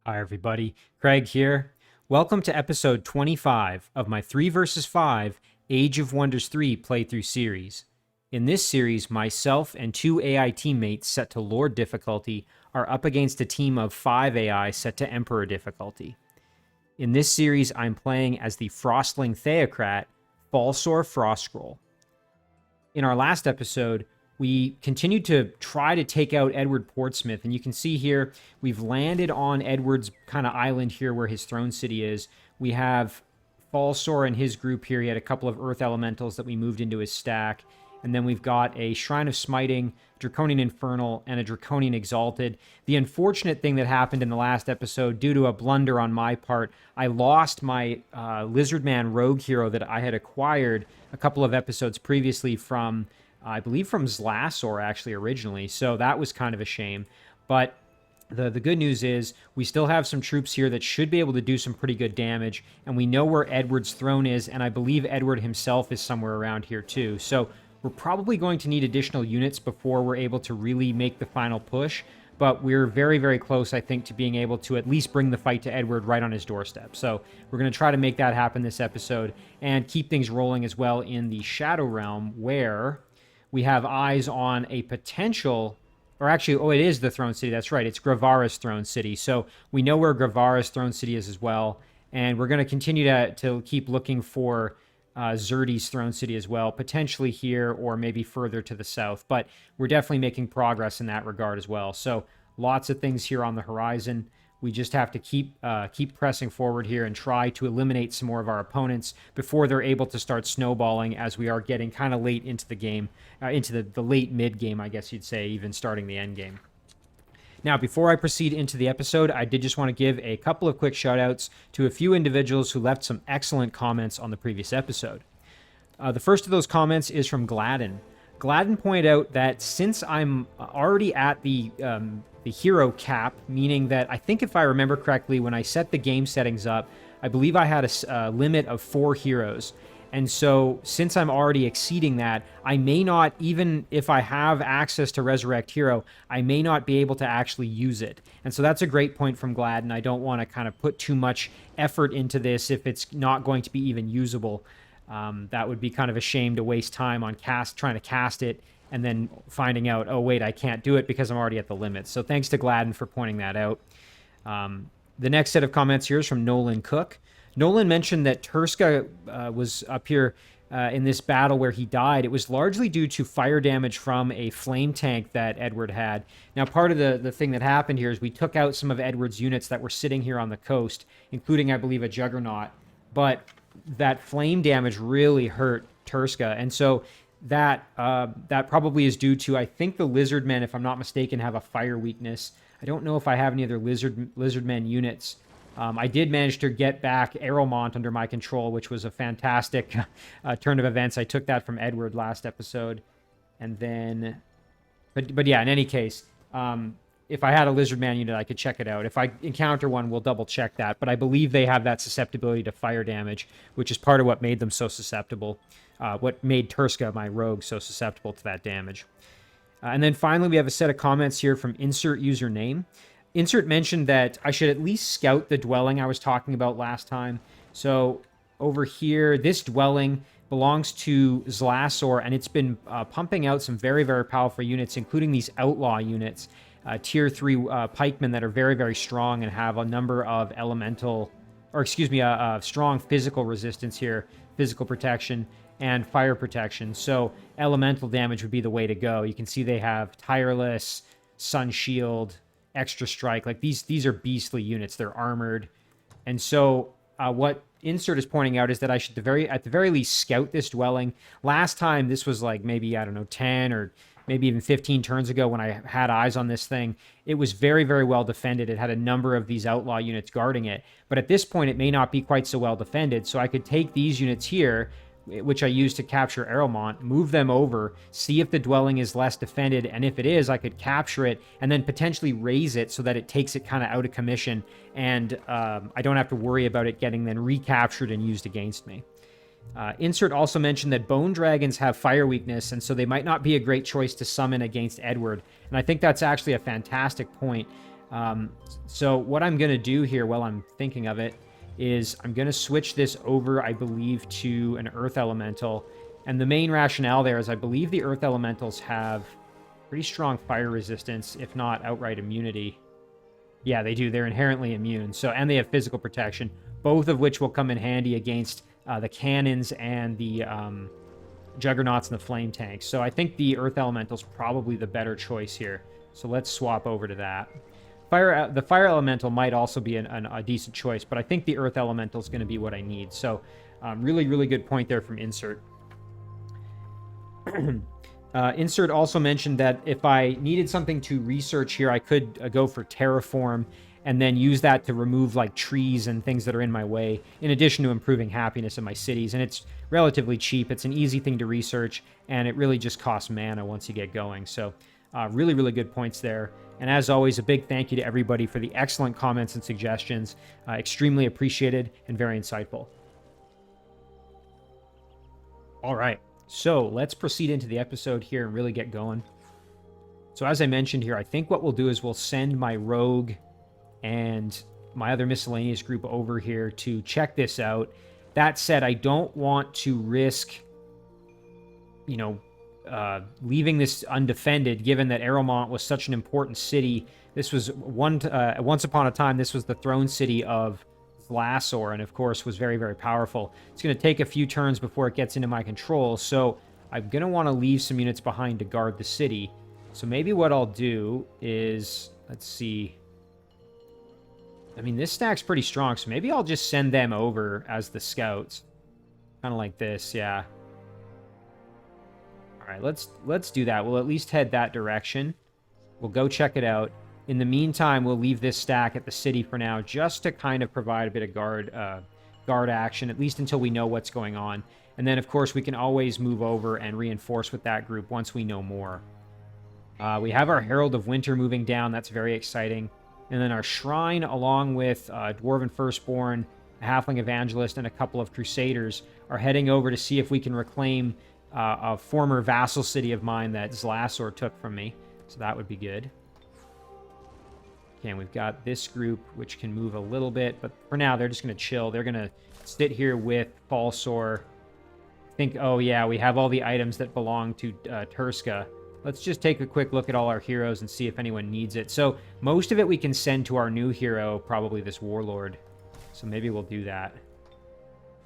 Hi, everybody. Craig here. Welcome to episode 25 of my 3 vs 5 Age of Wonders 3 playthrough series. In this series, myself and 2 AI teammates set to Lord difficulty are up against a team of 5 AI set to Emperor difficulty. In this series, I'm playing as the Frostling Theocrat, Falsor Frostscroll. In our last episode, we continued to try to take out Edward Portsmouth, and you can see here we've landed on Edward's kind of island here where his throne city is. We have Falsor and his group here. He had a couple of earth elementals that we moved into his stack, and then we've got a Shrine of Smiting, Draconian Infernal, and a Draconian Exalted. The unfortunate thing that happened in the last episode, due to a blunder on my part, I lost my Lizardman Rogue hero that I had acquired a couple of episodes previously from I believe from Zlasor, actually, originally. So that was kind of a shame. But the good news is we still have some troops here that should be able to do some pretty good damage. And we know where Edward's throne is. And I believe Edward himself is somewhere around here, too. So we're probably going to need additional units before we're able to really make the final push. But we're very, very close, I think, to being able to at least bring the fight to Edward right on his doorstep. So we're going to try to make that happen this episode and keep things rolling as well in the Shadow Realm, where we have eyes on a potential, or actually, it is the throne city. That's right. It's Grevara's throne city. So we know where Grevara's throne city is as well. And we're going to continue to keep looking for Zerdy's throne city as well, potentially here or maybe further to the south. But we're definitely making progress in that regard as well. So lots of things here on the horizon. We just have to keep pressing forward here and try to eliminate some more of our opponents before they're able to start snowballing, as we are getting kind of late into the game, into the late mid-game, I guess you'd say, even starting the end game. Now, before I proceed into the episode, I did just want to give a couple of quick shout-outs to a few individuals who left some excellent comments on the previous episode. The first of those comments is from Gladden. Gladden pointed out that since I'm already at the hero cap, meaning that I think if I remember correctly, when I set the game settings up, I believe I had a limit of 4 heroes. And so since I'm already exceeding that, I may not, even if I have access to Resurrect Hero, I may not be able to actually use it. And so that's a great point from Gladden. I don't want to kind of put too much effort into this if it's not going to be even usable. That would be kind of a shame to waste time on trying to cast it and then finding out, oh, wait, I can't do it because I'm already at the limit. So thanks to Gladden for pointing that out. The next set of comments here is from Nolan Cook. Nolan mentioned that Turska was up here in this battle where he died. It was largely due to fire damage from a flame tank that Edward had. Now, part of the thing that happened here is we took out some of Edward's units that were sitting here on the coast, including, I believe, a Juggernaut. But that flame damage really hurt Turska. And so that probably is due to, I think the Lizardmen, if I'm not mistaken, have a fire weakness. I don't know if I have any other Lizardmen units. I did manage to get back Arrowmont under my control, which was a fantastic turn of events. I took that from Edward last episode. And then, but yeah, in any case, if I had a Lizardman unit, I could check it out. If I encounter one, we'll double check that. But I believe they have that susceptibility to fire damage, which is part of what made them so susceptible. What made Turska, my rogue, so susceptible to that damage. And then finally, we have a set of comments here from Insert Username. Insert mentioned that I should at least scout the dwelling I was talking about last time. So over here, this dwelling belongs to Zlasor, and it's been pumping out some very, very powerful units, including these outlaw units, tier 3 pikemen that are very, very strong and have a number of elemental, or excuse me, strong physical resistance here, physical protection, and fire protection. So elemental damage would be the way to go. You can see they have Tireless, Sun Shield, Extra Strike. Like these are beastly units. They're armored. And so what Insert is pointing out is that I should at the very least scout this dwelling. Last time this was like maybe, I don't know, 10 or maybe even 15 turns ago when I had eyes on this thing. It was very, very well defended. It had a number of these outlaw units guarding it. But at this point, it may not be quite so well defended. So I could take these units here, which I used to capture Arrowmont, move them over, see if the dwelling is less defended, and if it is, I could capture it and then potentially raise it so that it takes it kind of out of commission, and I don't have to worry about it getting then recaptured and used against me. Insert also mentioned that bone dragons have fire weakness, and so they might not be a great choice to summon against Edward, and I think that's actually a fantastic point. So what I'm going to do here while I'm thinking of it is I'm going to switch this over, I believe, to an Earth Elemental. And the main rationale there is I believe the Earth Elementals have pretty strong fire resistance, if not outright immunity. Yeah, they do. They're inherently immune. So, and they have physical protection, both of which will come in handy against the cannons and the Juggernauts and the flame tanks. So I think the Earth Elemental's probably the better choice here. So let's swap over to that. The Fire Elemental might also be a decent choice, but I think the Earth Elemental is going to be what I need. So really, really good point there from Insert. Insert also mentioned that if I needed something to research here, I could go for Terraform and then use that to remove like trees and things that are in my way, in addition to improving happiness in my cities. And it's relatively cheap. It's an easy thing to research, and it really just costs mana once you get going. So really, really good points there. And as always, a big thank you to everybody for the excellent comments and suggestions. Extremely appreciated and very insightful. All right, so let's proceed into the episode here and really get going. So as I mentioned here, I think what we'll do is we'll send my rogue and my other miscellaneous group over here to check this out. That said, I don't want to risk, you know, leaving this undefended, given that Arrowmont was such an important city. This was once upon a time, this was the throne city of Falsor, and of course was very, very powerful. It's going to take a few turns before it gets into my control, so I'm going to want to leave some units behind to guard the city. So maybe what I'll do is, let's see. I mean, this stack's pretty strong, so maybe I'll just send them over as the scouts. Kind of like this, yeah. All right, let's do that. We'll at least head that direction. We'll go check it out. In the meantime, we'll leave this stack at the city for now, just to kind of provide a bit of guard action, at least until we know what's going on. And then, of course, we can always move over and reinforce with that group once we know more. We have our Herald of Winter moving down. That's very exciting. And then our Shrine, along with Dwarven Firstborn, a Halfling Evangelist, and a couple of Crusaders, are heading over to see if we can reclaim a former vassal city of mine that Zlasor took from me. So that would be good. Okay, and we've got this group, which can move a little bit, but for now, they're just going to chill. They're going to sit here with Falsor. Oh yeah, we have all the items that belong to Turska. Let's just take a quick look at all our heroes and see if anyone needs it. So most of it we can send to our new hero, probably this Warlord. So maybe we'll do that.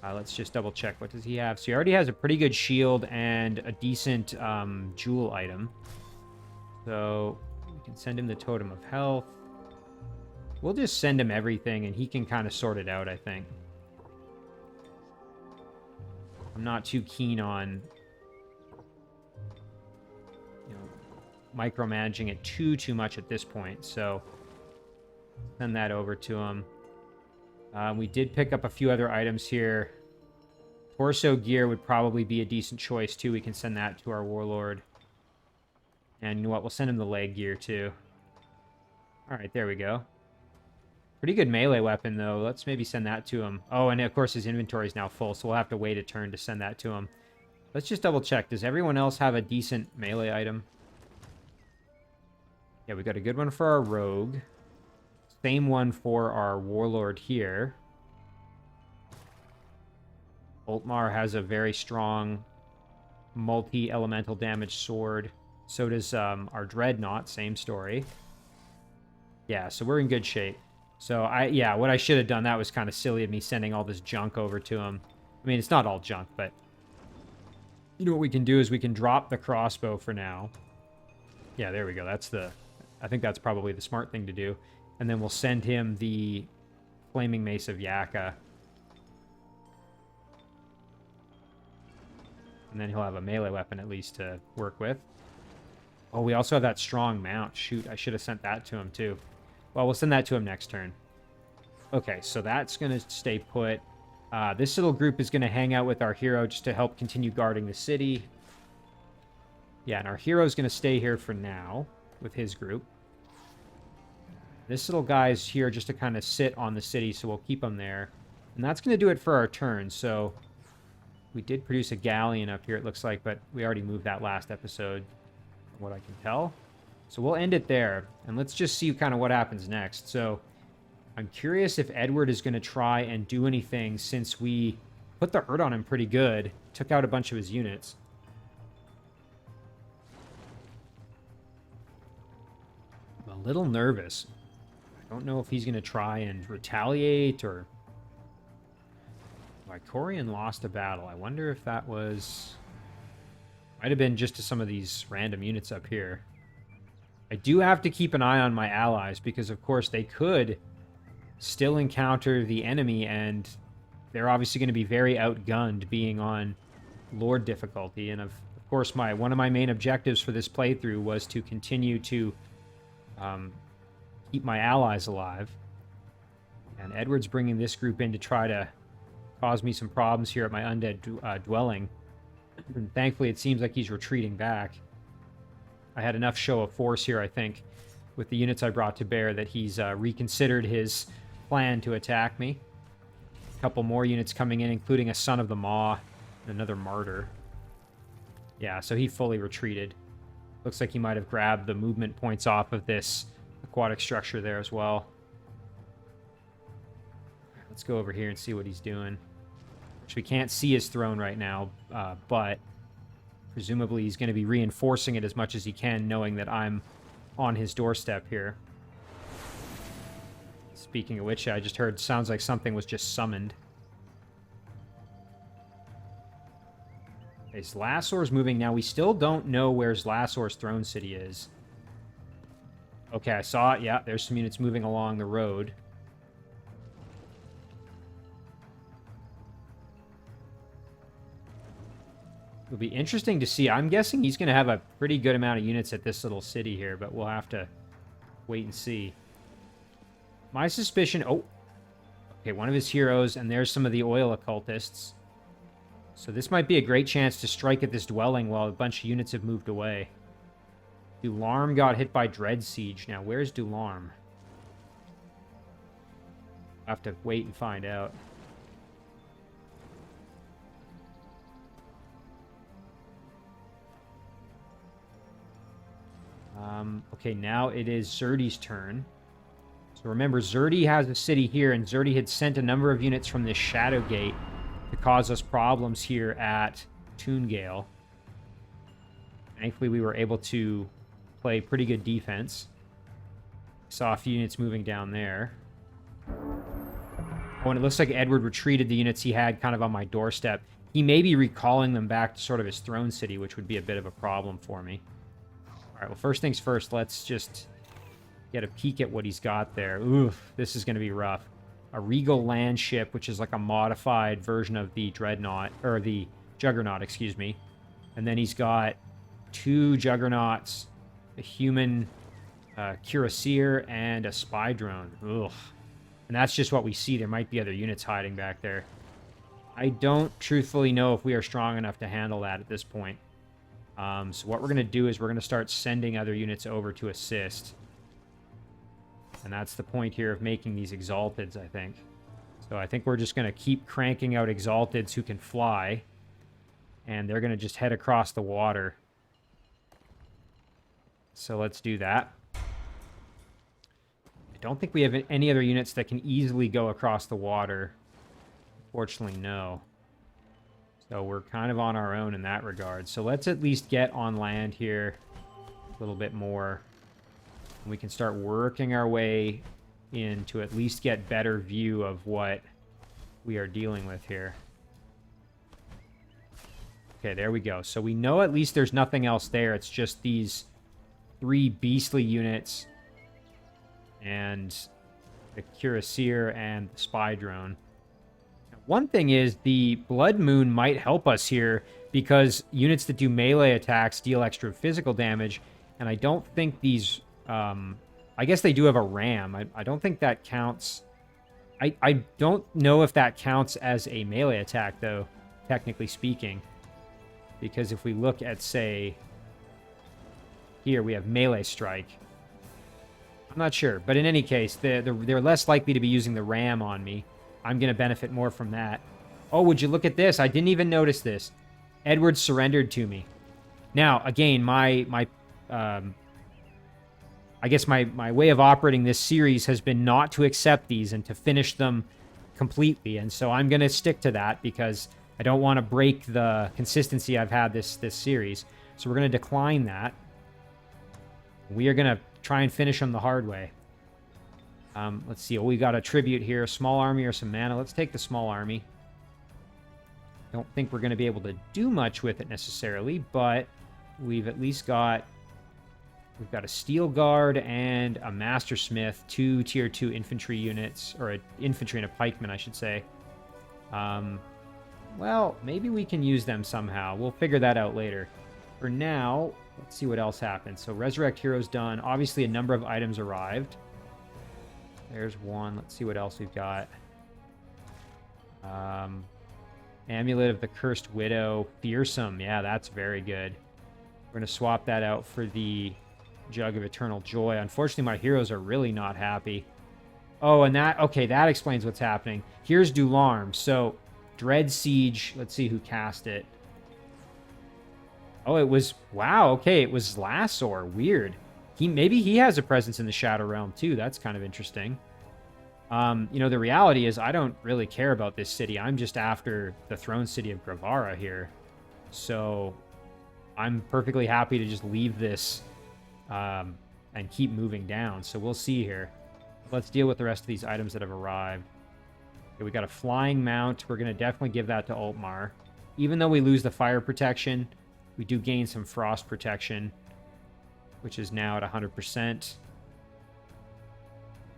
Let's just double check. What does he have? So he already has a pretty good shield and a decent jewel item. So we can send him the Totem of Health. We'll just send him everything and he can kind of sort it out, I think. I'm not too keen on, you know, micromanaging it too much at this point. So send that over to him. We did pick up a few other items here. Torso gear would probably be a decent choice, too. We can send that to our Warlord. And you know what? We'll send him the leg gear, too. All right, there we go. Pretty good melee weapon, though. Let's maybe send that to him. Oh, and of course, his inventory is now full, so we'll have to wait a turn to send that to him. Let's just double check. Does everyone else have a decent melee item? Yeah, we got a good one for our Rogue. Same one for our Warlord here. Ultmar has a very strong multi-elemental damage sword. So does our Dreadnought, same story. Yeah, so we're in good shape. So, what I should have done, that was kind of silly of me sending all this junk over to him. I mean, it's not all junk, but you know what we can do is we can drop the crossbow for now. Yeah, there we go. I think that's probably the smart thing to do. And then we'll send him the Flaming Mace of Yaka. And then he'll have a melee weapon at least to work with. Oh, we also have that strong mount. Shoot, I should have sent that to him too. Well, we'll send that to him next turn. Okay, so that's going to stay put. This little group is going to hang out with our hero just to help continue guarding the city. Yeah, and our hero's going to stay here for now with his group. This little guy's here just to kind of sit on the city, so we'll keep him there. And that's going to do it for our turn, so we did produce a galleon up here, it looks like, but we already moved that last episode, from what I can tell. So we'll end it there, and let's just see kind of what happens next. So I'm curious if Edward is going to try and do anything since we put the hurt on him pretty good. Took out a bunch of his units. I'm a little nervous. I don't know if he's going to try and retaliate or... Vicorian lost a battle. I wonder if that was... Might have been just to some of these random units up here. I do have to keep an eye on my allies because, of course, they could still encounter the enemy, and they're obviously going to be very outgunned being on Lord difficulty. And, of course, one of my main objectives for this playthrough was to continue to keep my allies alive. And Edward's bringing this group in to try to cause me some problems here at my undead dwelling. And thankfully, it seems like he's retreating back. I had enough show of force here, I think, with the units I brought to bear that he's reconsidered his plan to attack me. A couple more units coming in, including a Son of the Maw and another Martyr. Yeah, so he fully retreated. Looks like he might have grabbed the movement points off of this aquatic structure there as well. Let's go over here and see what he's doing. Which we can't see his throne right now, but presumably he's going to be reinforcing it as much as he can, knowing that I'm on his doorstep here. Speaking of which, I just heard, sounds like something was just summoned. Okay, Zlasor's moving now. We still don't know where Zlasor's throne city is. Okay, I saw it. Yeah, there's some units moving along the road. It'll be interesting to see. I'm guessing he's going to have a pretty good amount of units at this little city here, but we'll have to wait and see. My suspicion... Oh, okay, one of his heroes, and there's some of the oil occultists. So this might be a great chance to strike at this dwelling while a bunch of units have moved away. Dularm got hit by Dread Siege. Now, where's Dularm? I'll have to wait and find out. Okay, now it is Zerdy's turn. So remember, Zerdy has a city here, and Zerdy had sent a number of units from this Shadow Gate to cause us problems here at Toongale. Thankfully, we were able to play pretty good defense. Saw a few units moving down there. Oh, and it looks like Edward retreated the units he had kind of on my doorstep. He may be recalling them back to sort of his throne city, which would be a bit of a problem for me. All right, well, first things first, let's just get a peek at what he's got there. Oof, this is going to be rough. A Regal land ship, which is like a modified version of the Dreadnought, or the Juggernaut, excuse me. And then he's got 2 Juggernauts, a human cuirassier, and a spy drone. Ugh. And that's just what we see. There might be other units hiding back there. I don't truthfully know if we are strong enough to handle that at this point. So what we're going to do is we're going to start sending other units over to assist. And that's the point here of making these Exalteds, I think. So I think we're just going to keep cranking out Exalteds who can fly. And they're going to just head across the water. So let's do that. I don't think we have any other units that can easily go across the water. Fortunately, no. So we're kind of on our own in that regard. So let's at least get on land here a little bit more. And we can start working our way in to at least get better view of what we are dealing with here. Okay, there we go. So we know at least there's nothing else there. It's just these 3 beastly units and the cuirassier and the spy drone. One thing is the Blood Moon might help us here because units that do melee attacks deal extra physical damage, and I don't think these... I guess they do have a ram. I don't think that counts. I don't know if that counts as a melee attack, though, technically speaking. Because if we look at, say... Here, we have melee strike. I'm not sure, but in any case, they're less likely to be using the ram on me. I'm going to benefit more from that. Oh, would you look at this? I didn't even notice this. Edward surrendered to me. Now, again, my I guess my way of operating this series has been not to accept these and to finish them completely. And so I'm going to stick to that because I don't want to break the consistency I've had this series. So we're going to decline that. We are going to try and finish them the hard way. Let's see. Oh, we got a tribute here. A small army or some mana. Let's take the small army. Don't think we're going to be able to do much with it necessarily, but we've at least got... We've got a Steel Guard and a Mastersmith, 2 Tier 2 infantry units, or an infantry and a pikeman, I should say. Well, maybe we can use them somehow. We'll figure that out later. For now, let's see what else happens. So Resurrect Heroes done. Obviously, a number of items arrived. There's one. Let's see what else we've got. Amulet of the Cursed Widow. Fearsome. Yeah, that's very good. We're going to swap that out for the Jug of Eternal Joy. Unfortunately, my heroes are really not happy. Oh, and that... Okay, that explains what's happening. Here's Dularm. So, Dread Siege. Let's see who cast it. Oh, it was... Wow, okay, it was Lasor. Weird. Maybe he has a presence in the Shadow Realm, too. That's kind of interesting. You know, the reality is I don't really care about this city. I'm just after the throne city of Grevara here. So, I'm perfectly happy to just leave this... and keep moving down. So we'll see here. Let's deal with the rest of these items that have arrived. Okay, we got a flying mount. We're going to definitely give that to Altmar. Even though we lose the fire protection, we do gain some frost protection, which is now at 100%.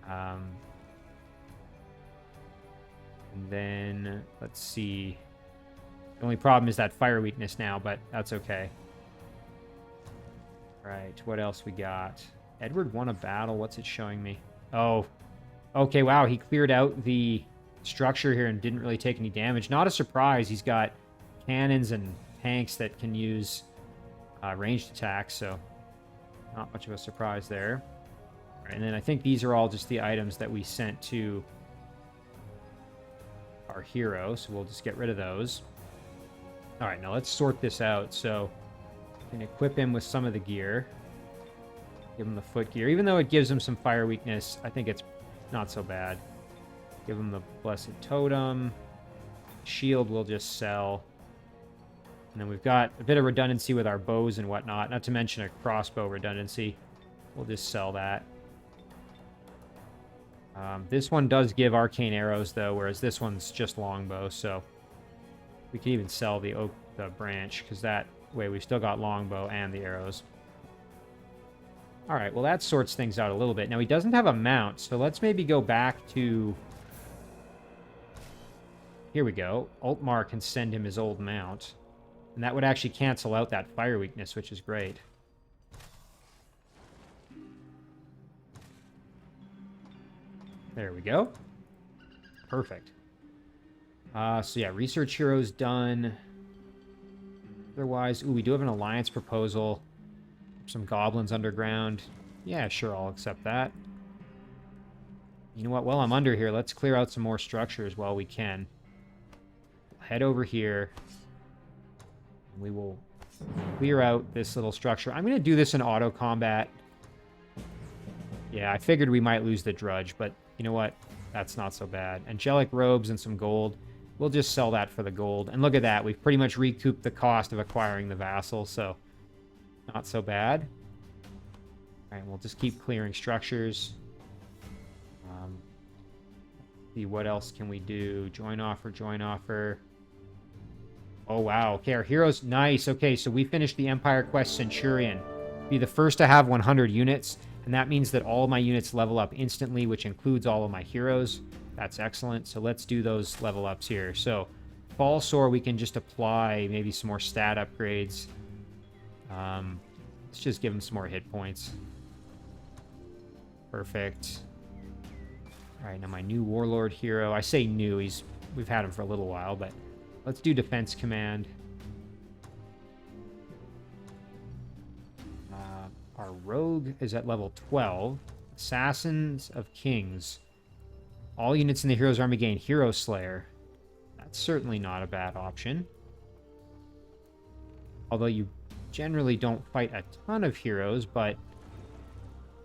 And then, let's see. The only problem is that fire weakness now, but that's okay. Right, what else we got? Edward won a battle. What's it showing me? Oh, okay, wow. He cleared out the structure here and didn't really take any damage. Not a surprise. He's got cannons and tanks that can use ranged attacks, so not much of a surprise there. Right, and then I think these are all just the items that we sent to our hero, so we'll just get rid of those. All right, now let's sort this out. So... and equip him with some of the gear. Give him the foot gear. Even though it gives him some fire weakness, I think it's not so bad. Give him the Blessed Totem. Shield we'll just sell. And then we've got a bit of redundancy with our bows and whatnot. Not to mention a crossbow redundancy. We'll just sell that. This one does give arcane arrows, though, whereas this one's just longbow. So we can even sell the branch, because that way we've still got longbow and the arrows. All right, well, that sorts things out a little bit. Now, he doesn't have a mount, so let's maybe go back to... Here we go. Altmar can send him his old mount. And that would actually cancel out that fire weakness, which is great. There we go. Perfect. So yeah, Research Heroes done. Otherwise, ooh, we do have an alliance proposal. Some goblins underground. Yeah, sure, I'll accept that. You know what? While I'm under here, let's clear out some more structures while we can. Head over here. We will clear out this little structure. I'm going to do this in auto combat. Yeah, I figured we might lose the Drudge, but you know what? That's not so bad. Angelic robes and some gold. We'll just sell that for the gold. And look at that. We've pretty much recouped the cost of acquiring the vassal, so not so bad. All right, we'll just keep clearing structures. See, what else can we do? Join offer, join offer. Oh, wow. Okay, our heroes. Nice. Okay, so we finished the Empire Quest Centurion. Be the first to have 100 units, and that means that all of my units level up instantly, which includes all of my heroes. That's excellent. So let's do those level ups here. So Falsor, we can just apply maybe some more stat upgrades. Let's just give him some more hit points. Perfect. All right, now my new Warlord hero. I say new. We've had him for a little while, but let's do Defense Command. Our Rogue is at level 12. Assassins of Kings. All units in the Hero's Army gain Hero Slayer. That's certainly not a bad option. Although you generally don't fight a ton of heroes, but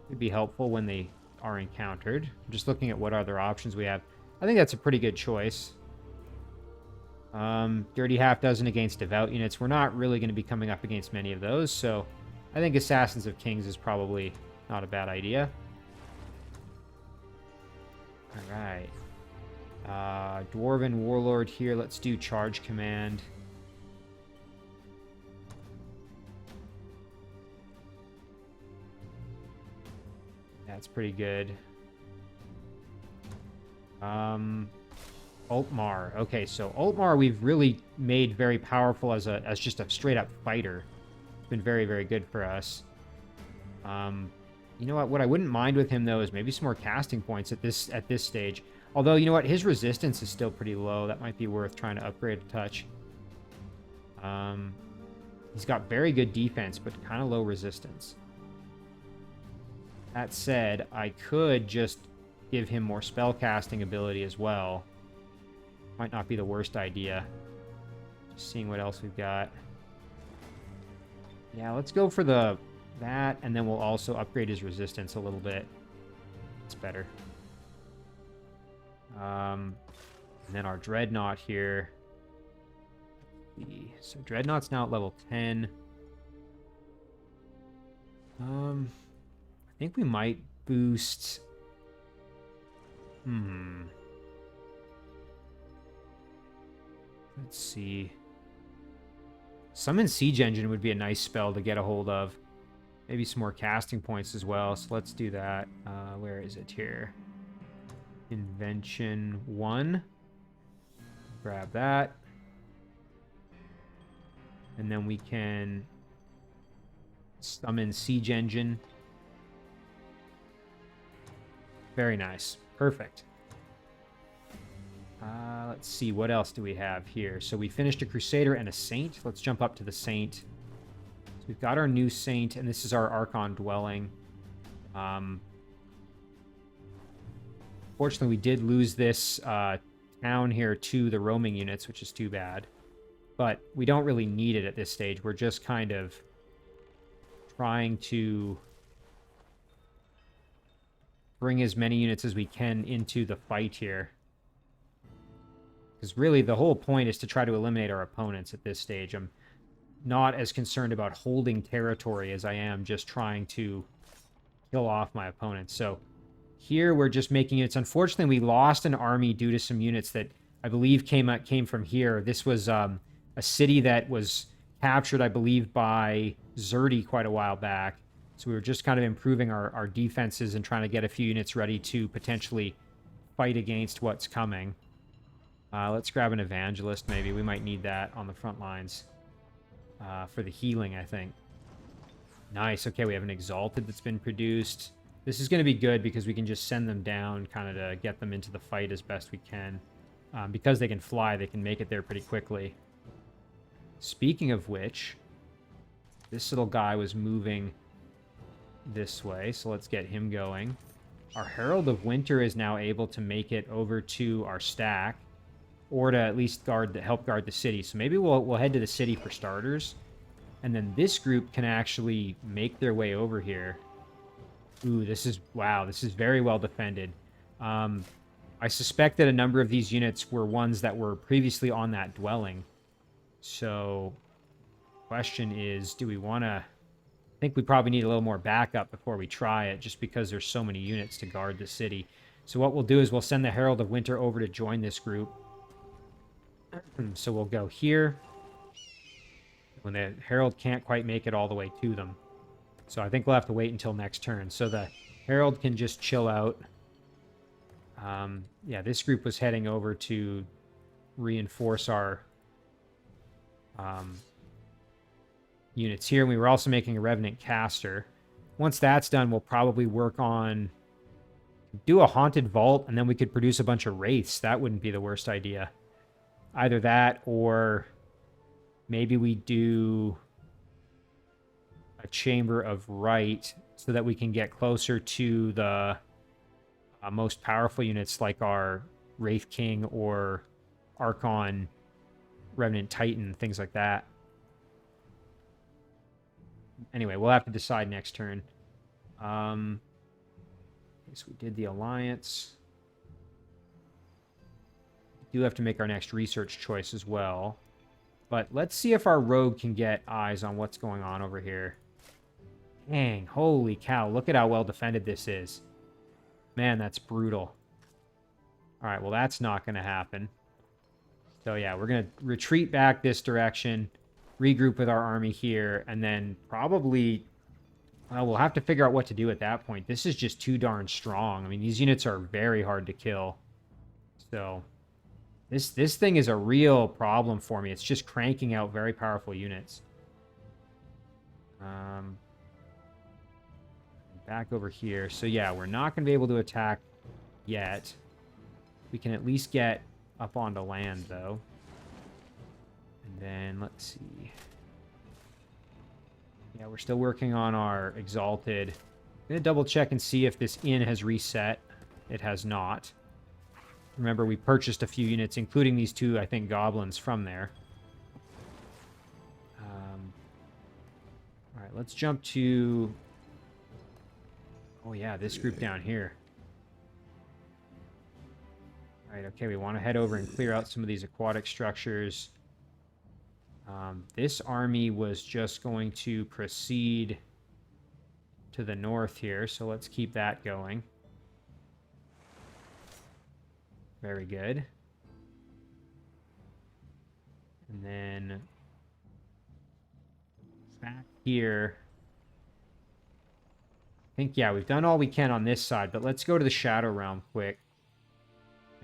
Could be helpful when they are encountered. I'm just looking at what other options we have. I think that's a pretty good choice. Dirty half dozen against devout units. We're not really going to be coming up against many of those, so I think Assassins of Kings is probably not a bad idea. All right. Dwarven Warlord here. Let's do Charge Command. That's pretty good. Altmar. Okay, so Altmar we've really made very powerful as just a straight up fighter. It's been very, very good for us. You know what? What I wouldn't mind with him though is maybe some more casting points at this stage. Although, you know what? His resistance is still pretty low. That might be worth trying to upgrade a touch. He's got very good defense, but kind of low resistance. That said, I could just give him more spellcasting ability as well. Might not be the worst idea. Just seeing what else we've got. Yeah, let's go for that, and then we'll also upgrade his resistance a little bit. It's better. And then our Dreadnought here. So Dreadnought's now at level 10. I think we might boost... Let's see. Summon Siege Engine would be a nice spell to get a hold of. Maybe some more casting points as well, so let's do that. Where is it here? Invention 1. Grab that. And then we can summon Siege Engine. Very nice. Perfect. Let's see, what else do we have here? So we finished a Crusader and a Saint. Let's jump up to the Saint. So we've got our new Saint, and this is our Archon Dwelling. Fortunately, we did lose this town here to the roaming units, which is too bad. But we don't really need it at this stage. We're just kind of trying to bring as many units as we can into the fight here. Because really, the whole point is to try to eliminate our opponents at this stage. I'm not as concerned about holding territory as I am just trying to kill off my opponents. So here we're just making units. Unfortunately, we lost an army due to some units that I believe came from here. This was a city that was captured, I believe, by Zerti quite a while back. So we were just kind of improving our defenses and trying to get a few units ready to potentially fight against what's coming. Let's grab an Evangelist, maybe. We might need that on the front lines for the healing, I think. Nice. Okay, we have an Exalted that's been produced. This is going to be good because we can just send them down kind of to get them into the fight as best we can. Because they can fly, they can make it there pretty quickly. Speaking of which, this little guy was moving this way, so let's get him going. Our Herald of Winter is now able to make it over to our stack, or to at least help guard the city. So maybe we'll head to the city for starters, and then this group can actually make their way over here. Ooh, this is very well defended. I suspect that a number of these units were ones that were previously on that dwelling. So, question is, do we want to... I think we probably need a little more backup before we try it, just because there's so many units to guard the city. So what we'll do is we'll send the Herald of Winter over to join this group. So we'll go here. When the Herald can't quite make it all the way to them. So I think we'll have to wait until next turn. So the Herald can just chill out. Yeah, this group was heading over to reinforce our units here. And we were also making a Revenant Caster. Once that's done, we'll probably work on... do a Haunted Vault, and then we could produce a bunch of Wraiths. That wouldn't be the worst idea. Either that, or maybe we do a Chamber of Right so that we can get closer to the most powerful units like our Wraith King or Archon Revenant Titan, things like that. Anyway, we'll have to decide next turn. So we did the alliance. We do have to make our next research choice as well. But let's see if our rogue can get eyes on what's going on over here. Dang, holy cow, look at how well defended this is. Man, that's brutal. Alright, well that's not going to happen. So yeah, we're going to retreat back this direction, regroup with our army here, and then probably... we'll have to figure out what to do at that point. This is just too darn strong. I mean, these units are very hard to kill. So, this thing is a real problem for me. It's just cranking out very powerful units. Back over here. So, yeah, we're not going to be able to attack yet. We can at least get up onto land, though. And then, let's see... Yeah, we're still working on our Exalted. I'm going to double check and see if this inn has reset. It has not. Remember, we purchased a few units, including these two, I think, goblins from there. All right, let's jump to... Oh, yeah, this group down here. All right, okay, we want to head over and clear out some of these aquatic structures. This army was just going to proceed to the north here, so let's keep that going. Very good. And then back here, I think, yeah, we've done all we can on this side, but let's go to the Shadow Realm quick,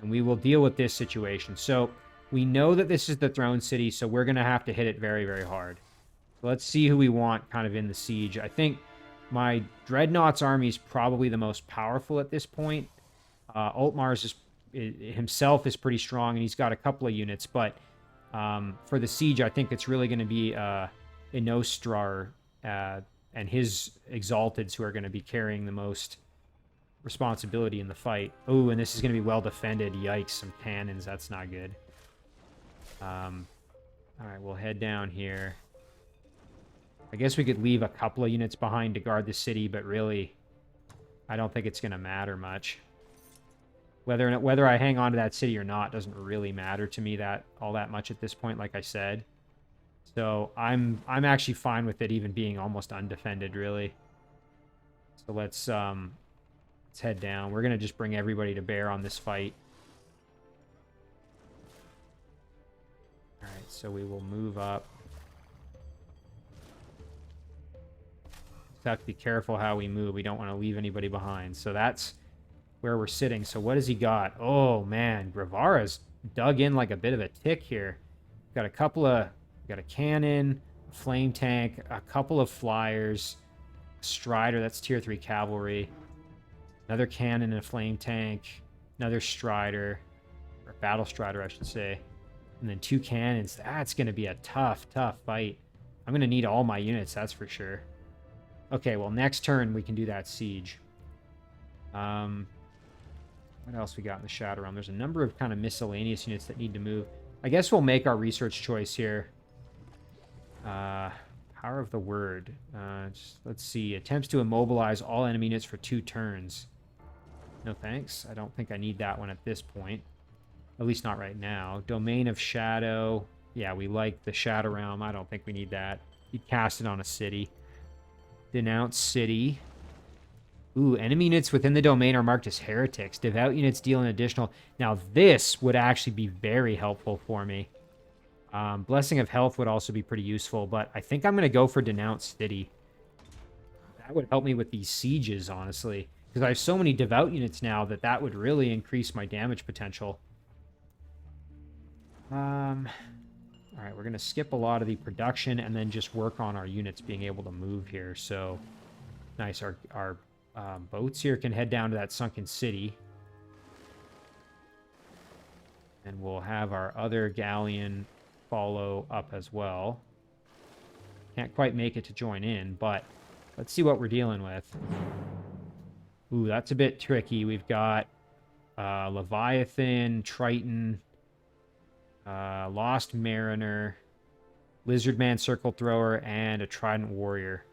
and we will deal with this situation. So... we know that this is the throne city, so we're going to have to hit it very, very hard. So let's see who we want kind of in the siege. I think my Dreadnought's army is probably the most powerful at this point. Altmar's himself is pretty strong, and he's got a couple of units. But for the siege, I think it's really going to be Inostrar and his Exalteds who are going to be carrying the most responsibility in the fight. Oh, and this is going to be well defended. Yikes, some cannons. That's not good. Alright, we'll head down here. I guess we could leave a couple of units behind to guard the city, but really, I don't think it's going to matter much. Whether I hang on to that city or not doesn't really matter to me all that much at this point, like I said. So I'm actually fine with it even being almost undefended, really. So let's head down. We're going to just bring everybody to bear on this fight. Alright, so we will move up. Just have to be careful how we move. We don't want to leave anybody behind. So that's where we're sitting. So what has he got? Oh, man. Grevara's dug in like a bit of a tick here. Got a cannon, a flame tank, a couple of flyers, a strider, that's tier 3 cavalry, another cannon and a flame tank, another strider, or battle strider, I should say. And then 2 cannons. That's going to be a tough, tough fight. I'm going to need all my units, that's for sure. Okay, well, next turn we can do that siege. What else we got in the Shadow Realm? There's a number of kind of miscellaneous units that need to move. I guess we'll make our research choice here. Power of the Word. Let's see. Attempts to immobilize all enemy units for 2 turns. No thanks. I don't think I need that one at this point. At least not right now. Domain of Shadow. Yeah, we like the Shadow Realm. I don't think we need that. You'd cast it on a city. Denounce City. Ooh, enemy units within the domain are marked as heretics. Devout units deal an additional... Now, this would actually be very helpful for me. Blessing of Health would also be pretty useful, but I think I'm going to go for Denounce City. That would help me with these sieges, honestly. Because I have so many devout units now that would really increase my damage potential. Alright, we're going to skip a lot of the production and then just work on our units being able to move here. So, nice. Our boats here can head down to that sunken city. And we'll have our other galleon follow up as well. Can't quite make it to join in, but let's see what we're dealing with. Ooh, that's a bit tricky. We've got Leviathan, Triton, Lost Mariner, Lizardman Circle Thrower, and a Trident Warrior.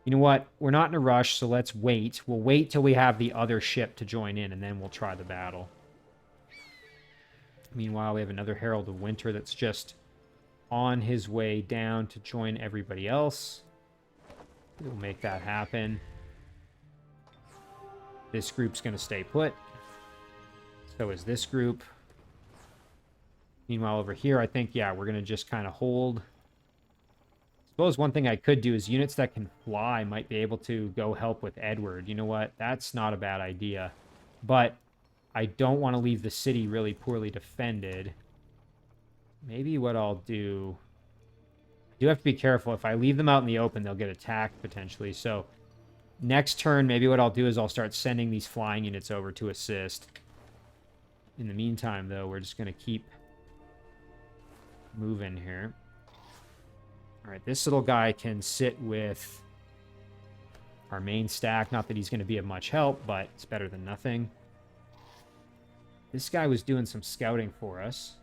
You know what? We're not in a rush, so let's wait. We'll wait till we have the other ship to join in, and then we'll try the battle. Meanwhile, we have another Herald of Winter that's just on his way down to join everybody else. We'll make that happen. This group's going to stay put. So is this group. Meanwhile, over here, I think, yeah, we're going to just kind of hold. I suppose one thing I could do is units that can fly might be able to go help with Edward. You know what? That's not a bad idea. But I don't want to leave the city really poorly defended. Maybe what I'll do... I do have to be careful. If I leave them out in the open, they'll get attacked potentially. So next turn, maybe what I'll do is I'll start sending these flying units over to assist. In the meantime, though, we're just going to keep moving here. All right, this little guy can sit with our main stack. Not that he's going to be of much help, but it's better than nothing. This guy was doing some scouting for us.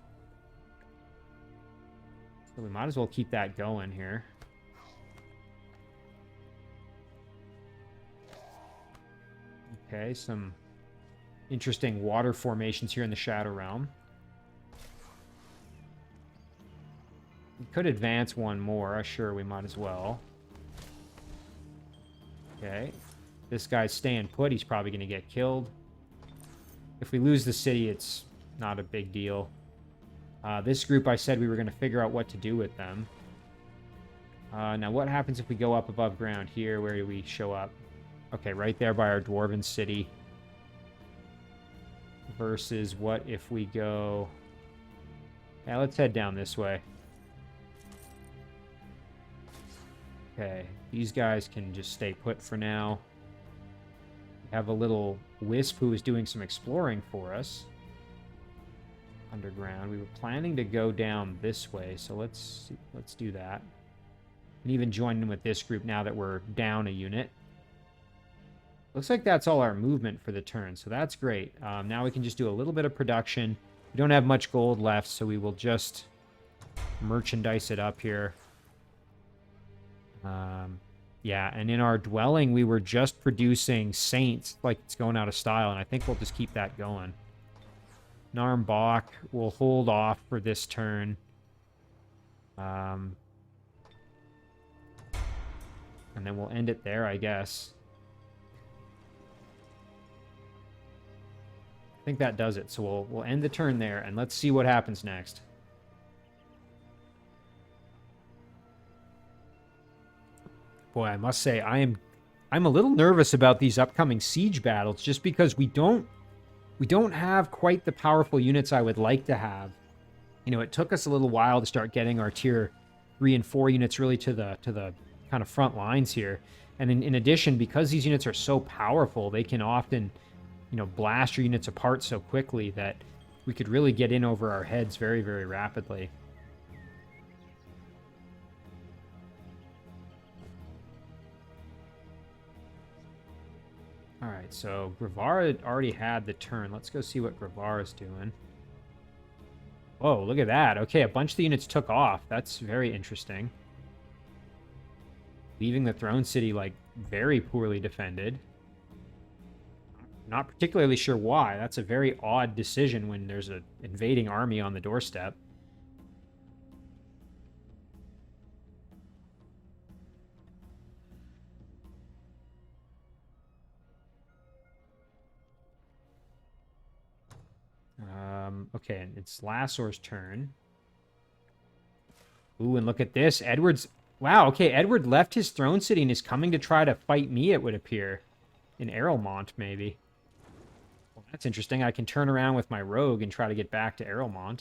So we might as well keep that going here. Okay, some interesting water formations here in the Shadow Realm. We could advance one more. Sure, we might as well. Okay. This guy's staying put. He's probably going to get killed. If we lose the city, it's not a big deal. This group, I said we were going to figure out what to do with them. Now, what happens if we go up above ground here? Where do we show up? Okay, right there by our Dwarven city. Versus what if we go... Yeah, let's head down this way. Okay, these guys can just stay put for now. We have a little wisp who is doing some exploring for us. Underground. We were planning to go down this way, so let's do that. And even join in with this group now that we're down a unit. Looks like that's all our movement for the turn, so that's great. Now we can just do a little bit of production. We don't have much gold left, so we will just merchandise it up here. Yeah, and in our dwelling, we were just producing Saints, like it's going out of style, and I think we'll just keep that going. Narmbach will hold off for this turn. And then we'll end it there, I guess. I think that does it, so we'll end the turn there, and let's see what happens next. Boy, I must say, I'm a little nervous about these upcoming siege battles, just because we don't have quite the powerful units I would like to have. You know, it took us a little while to start getting our tier 3 and 4 units really to the kind of front lines here. And in addition, because these units are so powerful, they can often, you know, blast your units apart so quickly that we could really get in over our heads very, very rapidly. All right, so Grevara already had the turn. Let's go see what Grevara's doing. Whoa, look at that. Okay, a bunch of the units took off. That's very interesting. Leaving the Throne City, like, very poorly defended. Not particularly sure why. That's a very odd decision when there's an invading army on the doorstep. Okay, and it's Lassor's turn. Ooh, and look at this. Edward's... Wow, okay, Edward left his throne city and is coming to try to fight me, it would appear. In Erelmont, maybe. Well, that's interesting. I can turn around with my rogue and try to get back to Erelmont.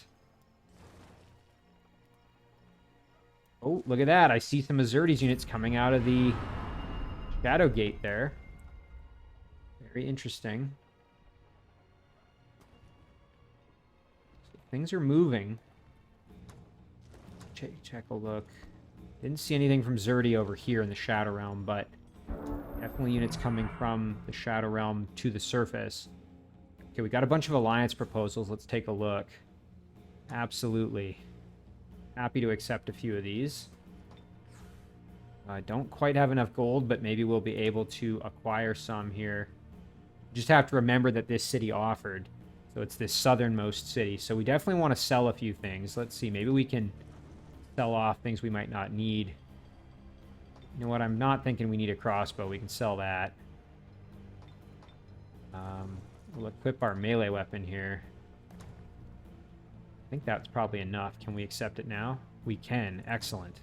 Oh, look at that. I see some Azertes units coming out of the Shadow Gate there. Very interesting. Things are moving. Check a look. Didn't see anything from Zerti over here in the Shadow Realm, but definitely units coming from the Shadow Realm to the surface. Okay, we got a bunch of alliance proposals. Let's take a look. Absolutely. Happy to accept a few of these. I don't quite have enough gold, but maybe we'll be able to acquire some here. Just have to remember that this city offered. So it's this southernmost city. So we definitely want to sell a few things. Let's see. Maybe we can sell off things we might not need. You know what? I'm not thinking we need a crossbow. We can sell that. We'll equip our melee weapon here. I think that's probably enough. Can we accept it now? We can. Excellent.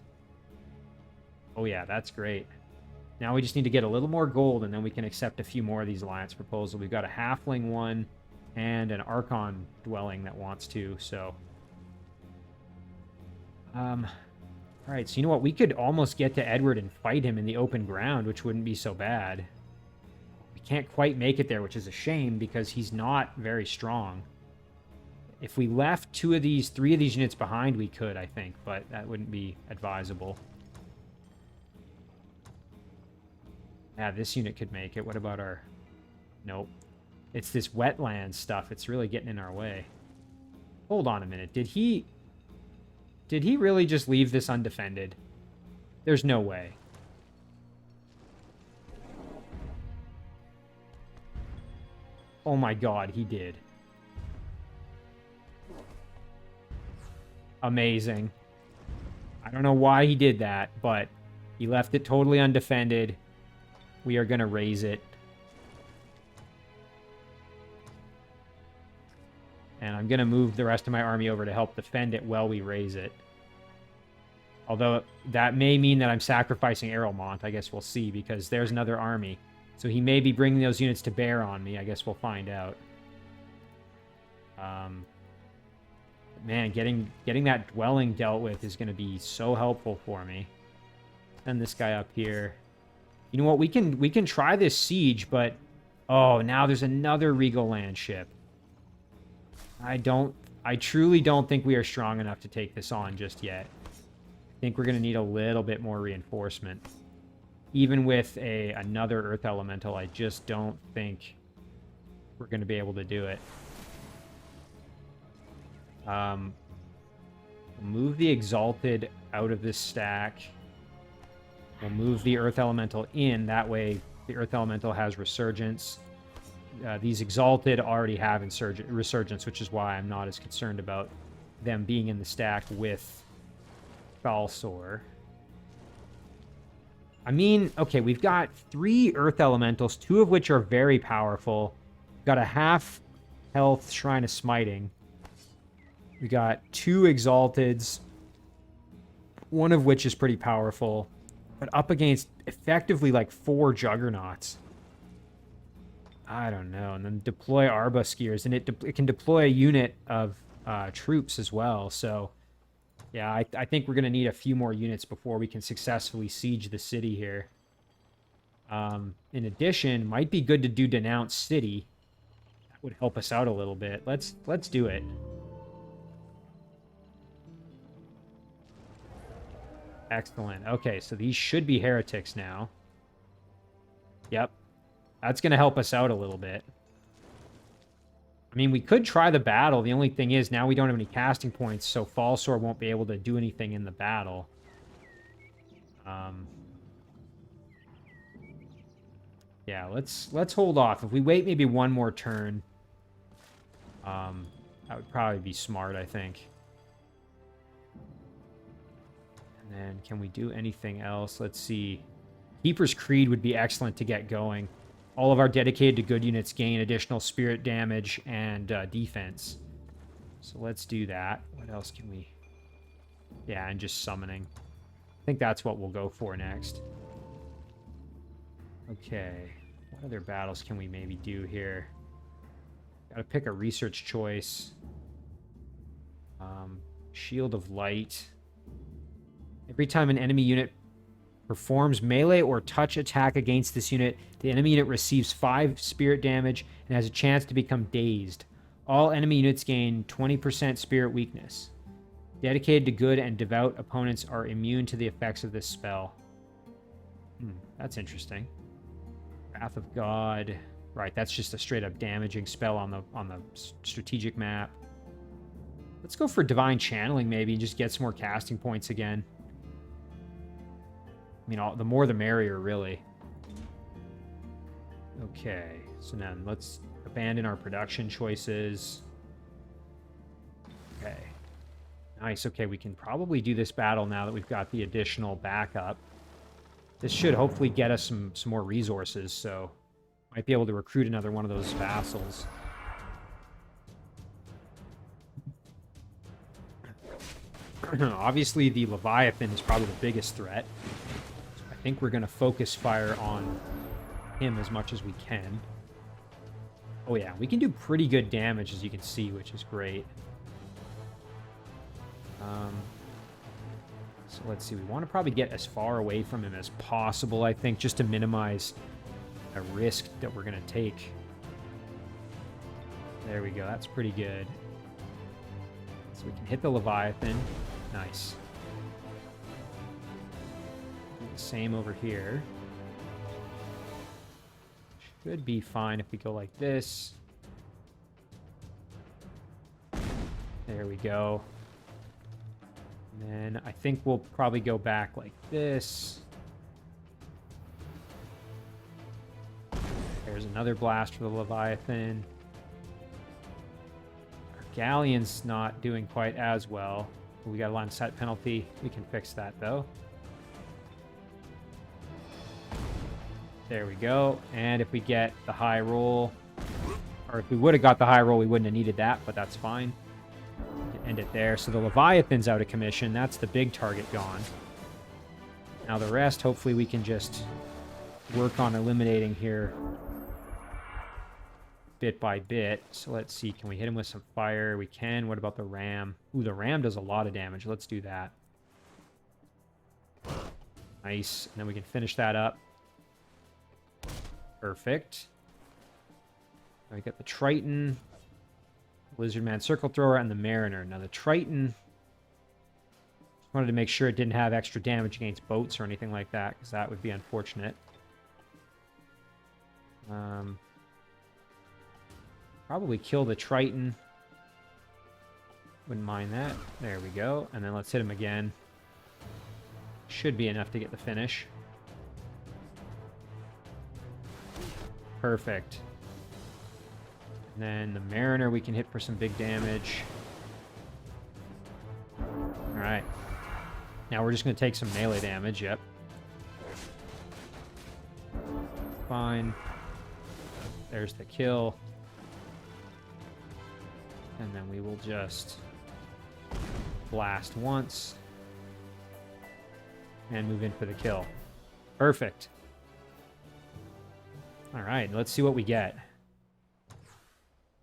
Oh yeah, that's great. Now we just need to get a little more gold, and then we can accept a few more of these alliance proposals. We've got a halfling one and an Archon dwelling that wants to, so... Alright, so you know what? We could almost get to Edward and fight him in the open ground, which wouldn't be so bad. We can't quite make it there, which is a shame, because he's not very strong. If we left 3 of these units behind, we could, I think, but that wouldn't be advisable. Yeah, this unit could make it. What about our... Nope. It's this wetland stuff. It's really getting in our way. Hold on a minute. Did he really just leave this undefended? There's no way. Oh my god, he did. Amazing. I don't know why he did that, but he left it totally undefended. We are going to raise it. And I'm going to move the rest of my army over to help defend it while we raise it. Although that may mean that I'm sacrificing Errolmont. I guess we'll see, because there's another army. So he may be bringing those units to bear on me. I guess we'll find out. Man, getting that dwelling dealt with is going to be so helpful for me. Send this guy up here. You know what? We can try this siege, but oh, now there's another Regal land ship. I truly don't think we are strong enough to take this on just yet. I think we're going to need a little bit more reinforcement. Even with another Earth Elemental, I just don't think we're going to be able to do it. Move the Exalted out of this stack. We'll move the Earth Elemental in. That way, the Earth Elemental has Resurgence. These Exalted already have Resurgence, which is why I'm not as concerned about them being in the stack with Falsor. I mean, okay, we've got 3 Earth Elementals, 2 of which are very powerful. We've got a half-health Shrine of Smiting. We got 2 Exalteds, one of which is pretty powerful, but up against effectively like 4 Juggernauts. I don't know. And then deploy Arbuskiers, and it can deploy a unit of troops as well. So, yeah, I think we're going to need a few more units before we can successfully siege the city here. In addition, might be good to do Denounce City. That would help us out a little bit. Let's do it. Excellent. Okay, so these should be heretics now. Yep. That's going to help us out a little bit. I mean, we could try the battle. The only thing is, now we don't have any casting points, so Falsor won't be able to do anything in the battle. Yeah, let's hold off. If we wait maybe one more turn, that would probably be smart, I think. And then, can we do anything else? Let's see. Keeper's Creed would be excellent to get going. All of our dedicated to good units gain additional spirit damage and defense. So let's do that. What else can we... Yeah, and just summoning. I think that's what we'll go for next. Okay. What other battles can we maybe do here? Gotta pick a research choice. Shield of Light. Every time an enemy unit performs melee or touch attack against this unit, the enemy unit receives 5 spirit damage and has a chance to become dazed. All enemy units gain 20% spirit weakness. Dedicated to good and devout opponents are immune to the effects of this spell. That's interesting. Wrath of God. Right, that's just a straight up damaging spell on the strategic map. Let's go for Divine Channeling maybe and just get some more casting points again. I mean, the more the merrier, really. Okay, so now let's abandon our production choices. Okay. Nice, okay, we can probably do this battle now that we've got the additional backup. This should hopefully get us some more resources, so might be able to recruit another one of those vassals. Obviously, the Leviathan is probably the biggest threat. So I think we're going to focus fire on him as much as we can. Oh yeah, we can do pretty good damage, as you can see, which is great. So let's see, we want to probably get as far away from him as possible, I think, just to minimize a risk that we're going to take. There we go, that's pretty good. So we can hit the Leviathan. Nice. Do the same over here. Should be fine if we go like this. There we go. And then I think we'll probably go back like this. There's another blast for the Leviathan. Our Galleon's not doing quite as well. We got a line of sight penalty. We can fix that, though. There we go. And if we get the high roll, or if we would have got the high roll, we wouldn't have needed that, but that's fine. We can end it there. So the Leviathan's out of commission. That's the big target gone. Now the rest, hopefully we can just work on eliminating here bit by bit. So let's see, can we hit him with some fire? We can. What about the ram? Ooh, the ram does a lot of damage. Let's do that. Nice. And then we can finish that up. Perfect. Now we got the Triton, Lizardman Circle Thrower, and the Mariner. Now the Triton, wanted to make sure it didn't have extra damage against boats or anything like that, because that would be unfortunate. Probably kill the Triton. Wouldn't mind that. There we go. And then let's hit him again. Should be enough to get the finish. Perfect. And then the Mariner we can hit for some big damage. Alright. Now we're just going to take some melee damage, yep. Fine. There's the kill. And then we will just blast once. And move in for the kill. Perfect. Alright, let's see what we get.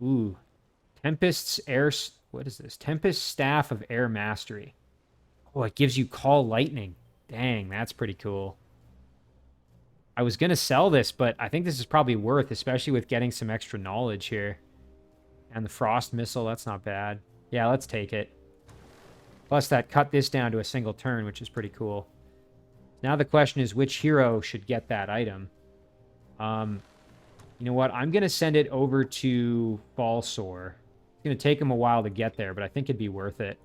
Ooh. Tempest's Air... What is this? Tempest Staff of Air Mastery. Oh, it gives you Call Lightning. Dang, that's pretty cool. I was going to sell this, but I think this is probably worth, especially with getting some extra knowledge here. And the Frost Missile, that's not bad. Yeah, let's take it. Plus, that cut this down to a single turn, which is pretty cool. Now the question is, which hero should get that item? You know what? I'm going to send it over to Falsor. It's going to take him a while to get there, but I think it'd be worth it.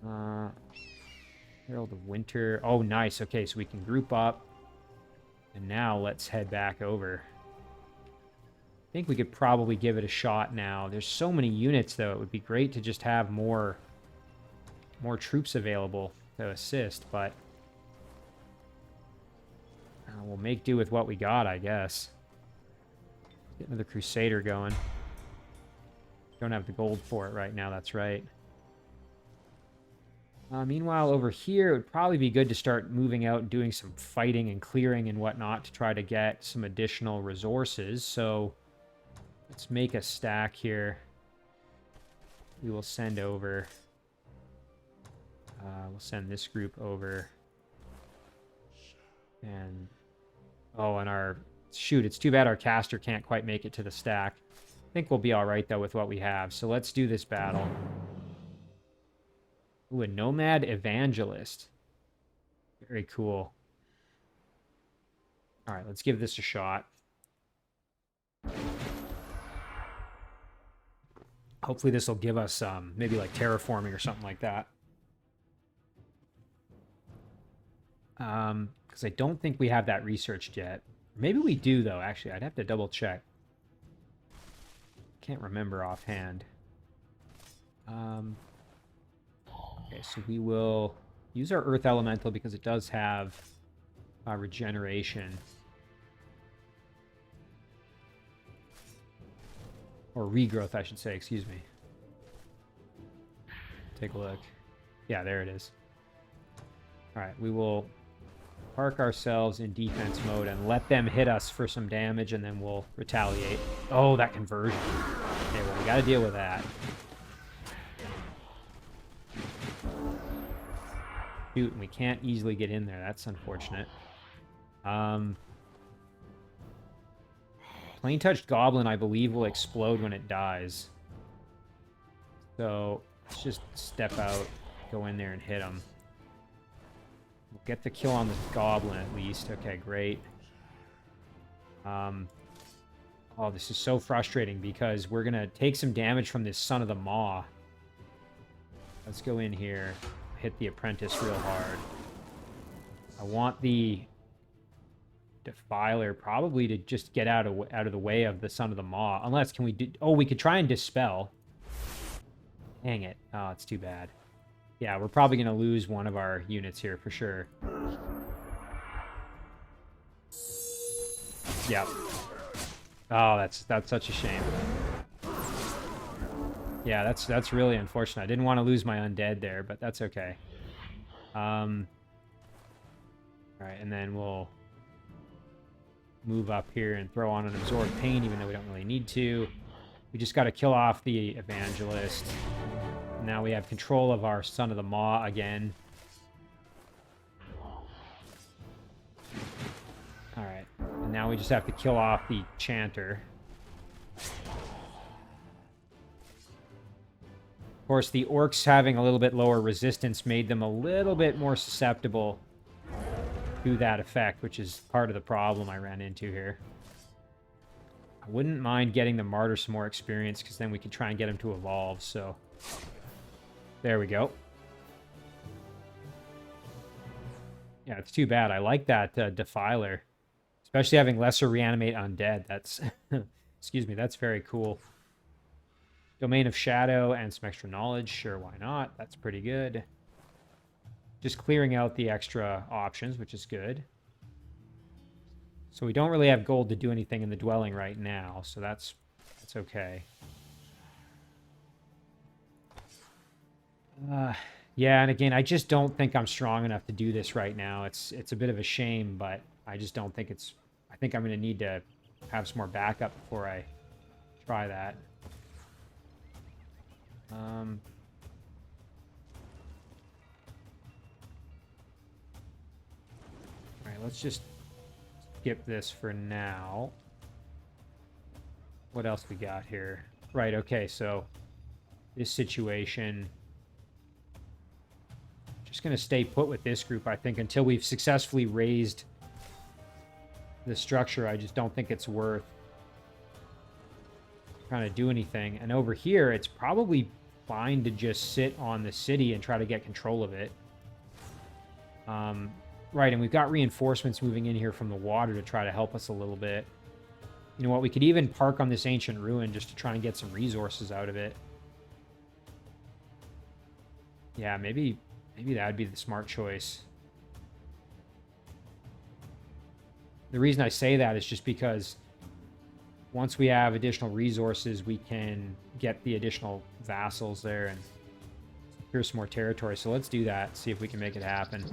Herald of Winter. Oh, nice. Okay, so we can group up. And now let's head back over. I think we could probably give it a shot now. There's so many units, though. It would be great to just have more troops available to assist, but we'll make do with what we got, I guess. Get another Crusader going. Don't have the gold for it right now, that's right. Meanwhile, over here, it would probably be good to start moving out and doing some fighting and clearing and whatnot to try to get some additional resources. So let's make a stack here. We will send over... we'll send this group over. And... oh, and our... shoot, it's too bad our caster can't quite make it to the stack. I think we'll be alright, though, with what we have. So let's do this battle. Ooh, a Nomad Evangelist. Very cool. Alright, let's give this a shot. Hopefully this will give us maybe like terraforming or something like that. Because I don't think we have that researched yet. Maybe we do, though, actually. I'd have to double check. Can't remember offhand. Okay, so we will use our Earth Elemental because it does have regeneration. Or regrowth, I should say, excuse me. Take a look. Yeah, there it is. Alright, we will park ourselves in defense mode and let them hit us for some damage, and then we'll retaliate. Oh, that conversion. Okay, well, we gotta deal with that. Shoot, and we can't easily get in there. That's unfortunate. Plain-touched goblin, I believe, will explode when it dies. So, let's just step out, go in there and hit him. We'll get the kill on the goblin at least. Okay, great. Oh, this is so frustrating because we're going to take some damage from this Son of the Maw. Let's go in here, hit the apprentice real hard. I want the Defiler probably to just get out of the way of the Son of the Maw. Unless, can we do... Oh, we could try and Dispel. Dang it. Oh, it's too bad. Yeah, we're probably going to lose one of our units here for sure. Yep. Oh, that's such a shame. Yeah, that's really unfortunate. I didn't want to lose my undead there, but that's okay. All right, and then we'll move up here and throw on an Absorb Pain, even though we don't really need to. We just got to kill off the Evangelist. Now we have control of our Son of the Maw again. Alright, and now we just have to kill off the Chanter. Of course, the Orcs having a little bit lower resistance made them a little bit more susceptible to that effect, which is part of the problem I ran into here. I wouldn't mind getting the Martyr some more experience, because then we can try and get him to evolve, so... There we go. Yeah, it's too bad. I like that Defiler. Especially having lesser reanimate undead. That's... excuse me, that's very cool. Domain of Shadow and some extra knowledge. Sure, why not? That's pretty good. Just clearing out the extra options, which is good. So we don't really have gold to do anything in the dwelling right now, so that's okay. Yeah, and again, I just don't think I'm strong enough to do this right now. It's a bit of a shame, but I just don't think it's... I think I'm going to need to have some more backup before I try that. Alright, let's just skip this for now. What else we got here? Right, okay, so this situation... Just going to stay put with this group, I think, until we've successfully raised the structure. I just don't think it's worth trying to do anything. And over here, it's probably fine to just sit on the city and try to get control of it. Right, and we've got reinforcements moving in here from the water to try to help us a little bit. You know what, we could even park on this ancient ruin just to try and get some resources out of it. Yeah, maybe that would be the smart choice. The reason I say that is just because once we have additional resources, we can get the additional vassals there and secure some more territory. So let's do that, see if we can make it happen.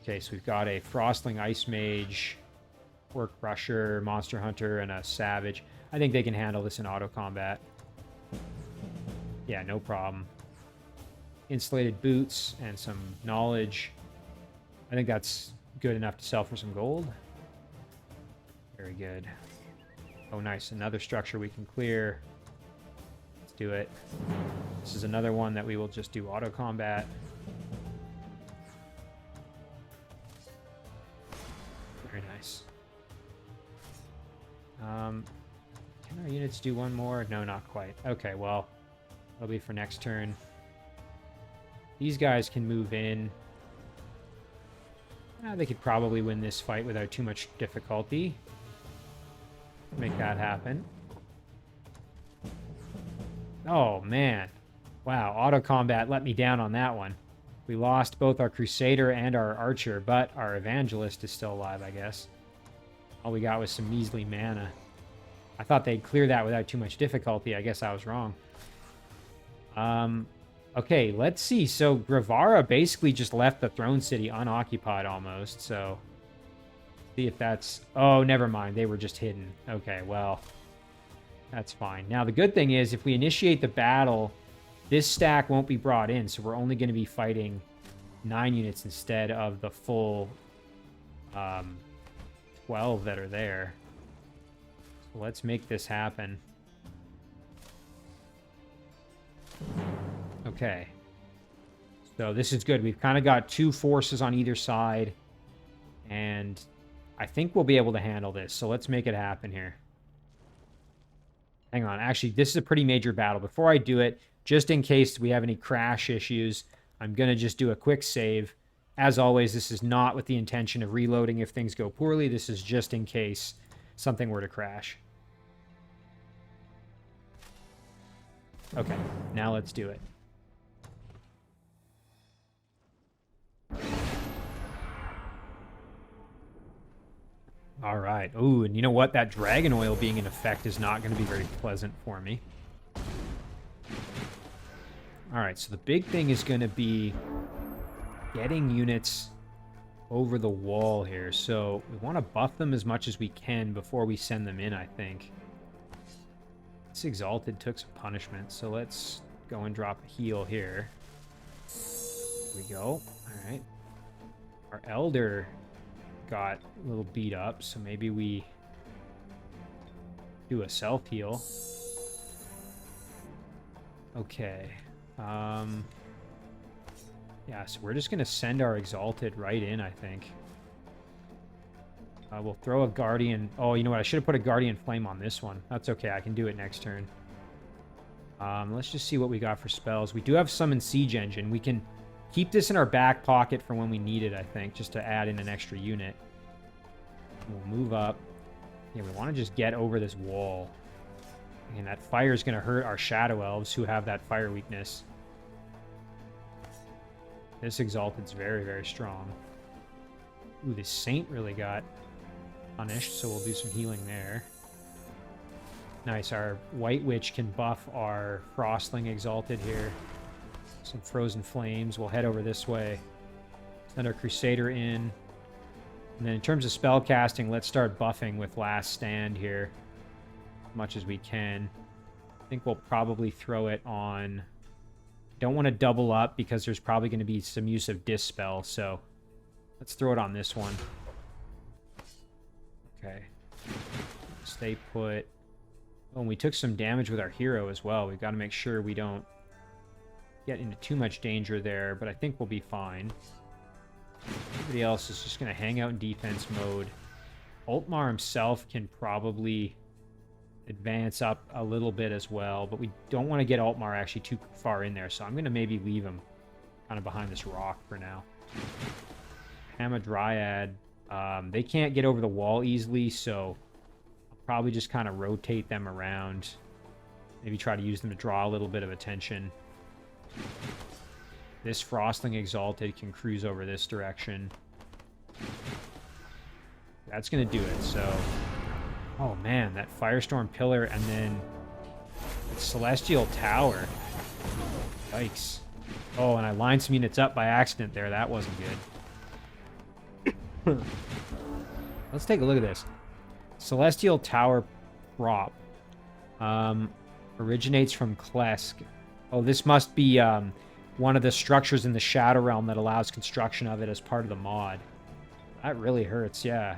Okay, so we've got a Frostling Ice Mage, Orc Rusher, Monster Hunter, and a Savage. I think they can handle this in auto combat. Yeah, no problem. Insulated boots and some knowledge. I think that's good enough to sell for some gold. Very good. Oh, nice. Another structure we can clear. Let's do it. This is another one that we will just do auto combat. Very nice. Can our units do one more? No, not quite. Okay, well, that'll be for next turn. These guys can move in. They could probably win this fight without too much difficulty. Make that happen. Oh, man. Wow, auto combat let me down on that one. We lost both our Crusader and our Archer, but our Evangelist is still alive, I guess. All we got was some measly mana. I thought they'd clear that without too much difficulty. I guess I was wrong. Okay, let's see. So Grevara basically just left the Throne City unoccupied almost, so... See if that's... Oh, never mind. They were just hidden. Okay, well... That's fine. Now, the good thing is, if we initiate the battle, this stack won't be brought in, so we're only going to be fighting 9 units instead of the full 12 that are there. So let's make this happen. Okay. So this is good. We've kind of got 2 forces on either side, and I think we'll be able to handle this. So let's make it happen here. Hang on. Actually, this is a pretty major battle. Before I do it, just in case we have any crash issues, I'm going to just do a quick save. As always, this is not with the intention of reloading if things go poorly. This is just in case something were to crash. Okay, now let's do it. All right. Ooh, and you know what? That dragon oil being in effect is not going to be very pleasant for me. All right, so the big thing is going to be getting units over the wall here. So we want to buff them as much as we can before we send them in, I think. This Exalted took some punishment, so let's go and drop a heal here. Here we go. All right. Our Elder got a little beat up, so maybe we do a self-heal. Okay. Yeah, so we're just going to send our Exalted right in, I think. We'll throw a Guardian... Oh, you know what? I should have put a Guardian Flame on this one. That's okay. I can do it next turn. Let's just see what we got for spells. We do have Summon Siege Engine. We can keep this in our back pocket for when we need it, I think, just to add in an extra unit. We'll move up. Yeah, we want to just get over this wall. And that fire is going to hurt our Shadow Elves, who have that fire weakness. This Exalted's very, very strong. Ooh, this Saint really got punished, so we'll do some healing there. Nice, our White Witch can buff our Frostling Exalted here. Some Frozen Flames. We'll head over this way. Send our Crusader in. And then in terms of spell casting, let's start buffing with Last Stand here as much as we can. I think we'll probably throw it on... Don't want to double up because there's probably going to be some use of Dispel, so let's throw it on this one. Okay. Stay put. Oh, and we took some damage with our hero as well. We've got to make sure we don't get into too much danger there, but I think we'll be fine. Everybody else is just going to hang out in defense mode. Altmar himself can probably advance up a little bit as well, but we don't want to get Altmar actually too far in there, so I'm going to maybe leave him kind of behind this rock for now. Hamadryad, they can't get over the wall easily, so I'll probably just kind of rotate them around. Maybe try to use them to draw a little bit of attention. This Frostling Exalted can cruise over this direction. That's going to do it, so... Oh man, that Firestorm Pillar and then Celestial Tower. Yikes. Oh, and I lined some units up by accident there. That wasn't good. Let's take a look at this. Celestial Tower prop. Originates from Klesk. Oh, this must be one of the structures in the Shadow Realm that allows construction of it as part of the mod. That really hurts, yeah.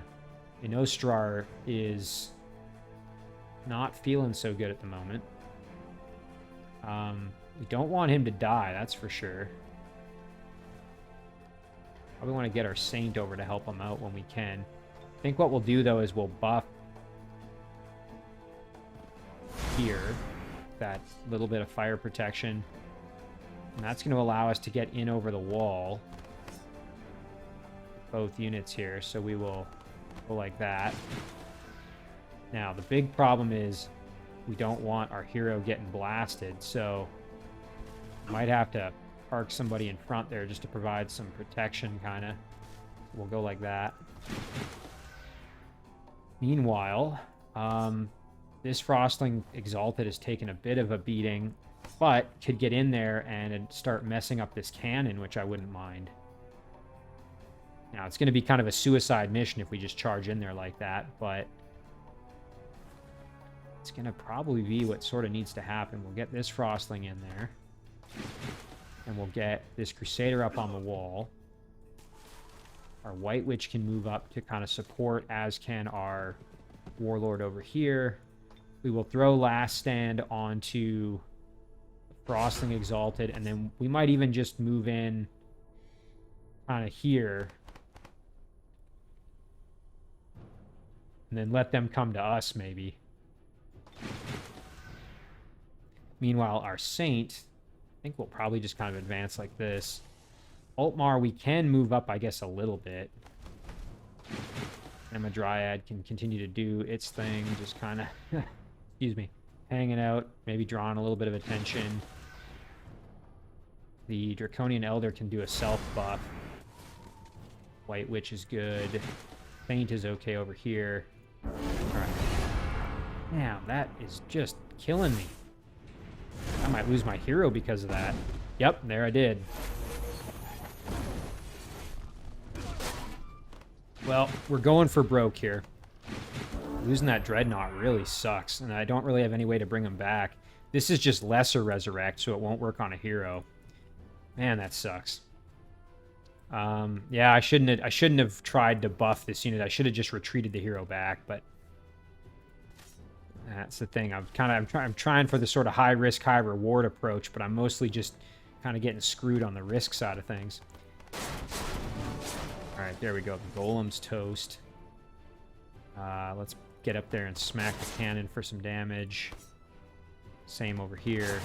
Inostrar is not feeling so good at the moment. We don't want him to die, that's for sure. Probably want to get our Saint over to help him out when we can. I think what we'll do, though, is we'll buff here. That little bit of fire protection. And that's going to allow us to get in over the wall. both units here, so we will go like that. Now, the big problem is we don't want our hero getting blasted, so might have to park somebody in front there just to provide some protection, kind of. We'll go like that. Meanwhile, this Frostling Exalted has taken a bit of a beating, but could get in there and start messing up this cannon, which I wouldn't mind. Now, it's going to be kind of a suicide mission if we just charge in there like that, but it's going to probably be what sort of needs to happen. We'll get this Frostling in there, and we'll get this Crusader up on the wall. Our White Witch can move up to kind of support, as can our Warlord over here. We will throw Last Stand onto Frostling Exalted, and then we might even just move in kind of here. And then let them come to us, maybe. Meanwhile, our Saint, I think we'll probably just kind of advance like this. Altmar, we can move up, I guess, a little bit. And a Dryad can continue to do its thing, just kind of, excuse me, hanging out, maybe drawing a little bit of attention. The Draconian Elder can do a self-buff. White Witch is good. Saint is okay over here. Alright. Damn, that is just killing me. I might lose my hero because of that. Yep, there I did. Well, we're going for broke here. Losing that Dreadnought really sucks, and I don't really have any way to bring him back. This is just lesser resurrect, so it won't work on a hero. Man, that sucks. Yeah, I shouldn't have tried to buff this unit. I should have just retreated the hero back, but that's the thing. I'm trying for the sort of high risk, high reward approach, but I'm mostly just kind of getting screwed on the risk side of things. All right, there we go. The Golem's toast. Let's get up there and smack the cannon for some damage. Same over here.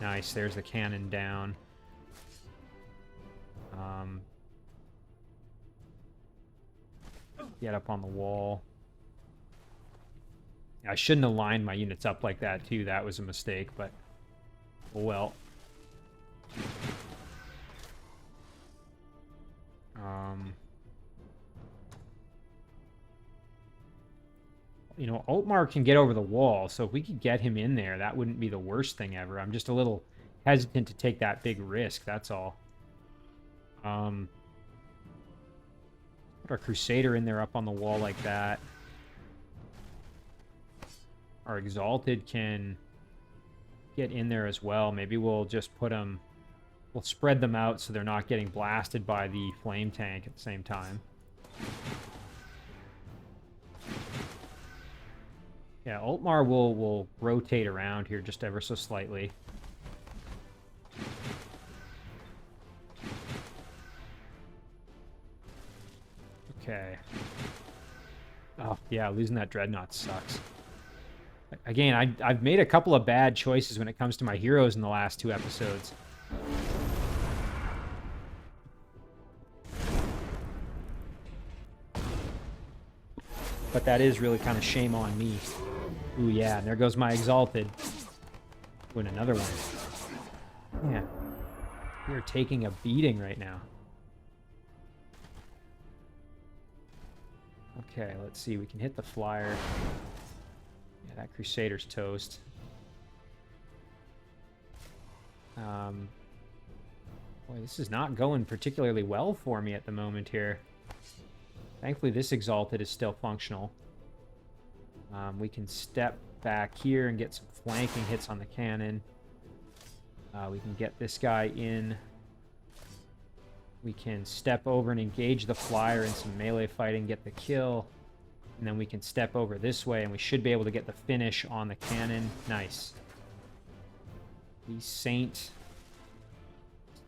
Nice, there's the cannon down. Get up on the wall. I shouldn't have lined my units up like that, too. That was a mistake, but oh well. You know, Altmar can get over the wall, so if we could get him in there, that wouldn't be the worst thing ever. I'm just a little hesitant to take that big risk, that's all. Put our Crusader in there up on the wall like that. Our Exalted can get in there as well. Maybe we'll just put them... We'll spread them out so they're not getting blasted by the flame tank at the same time. Yeah, Altmar will rotate around here just ever so slightly. Okay. Oh, yeah, losing that Dreadnought sucks. Again, I've made a couple of bad choices when it comes to my heroes in the last 2 episodes. But that is really kind of shame on me. Ooh, yeah, and there goes my Exalted. Ooh, and another one. Yeah. We are taking a beating right now. Okay, let's see. We can hit the flyer. Yeah, that Crusader's toast. Boy, this is not going particularly well for me at the moment here. Thankfully, this Exalted is still functional. We can step back here and get some flanking hits on the cannon. We can get this guy in. We can step over and engage the flyer in some melee fighting, get the kill. And then we can step over this way, and we should be able to get the finish on the cannon. Nice. The Saint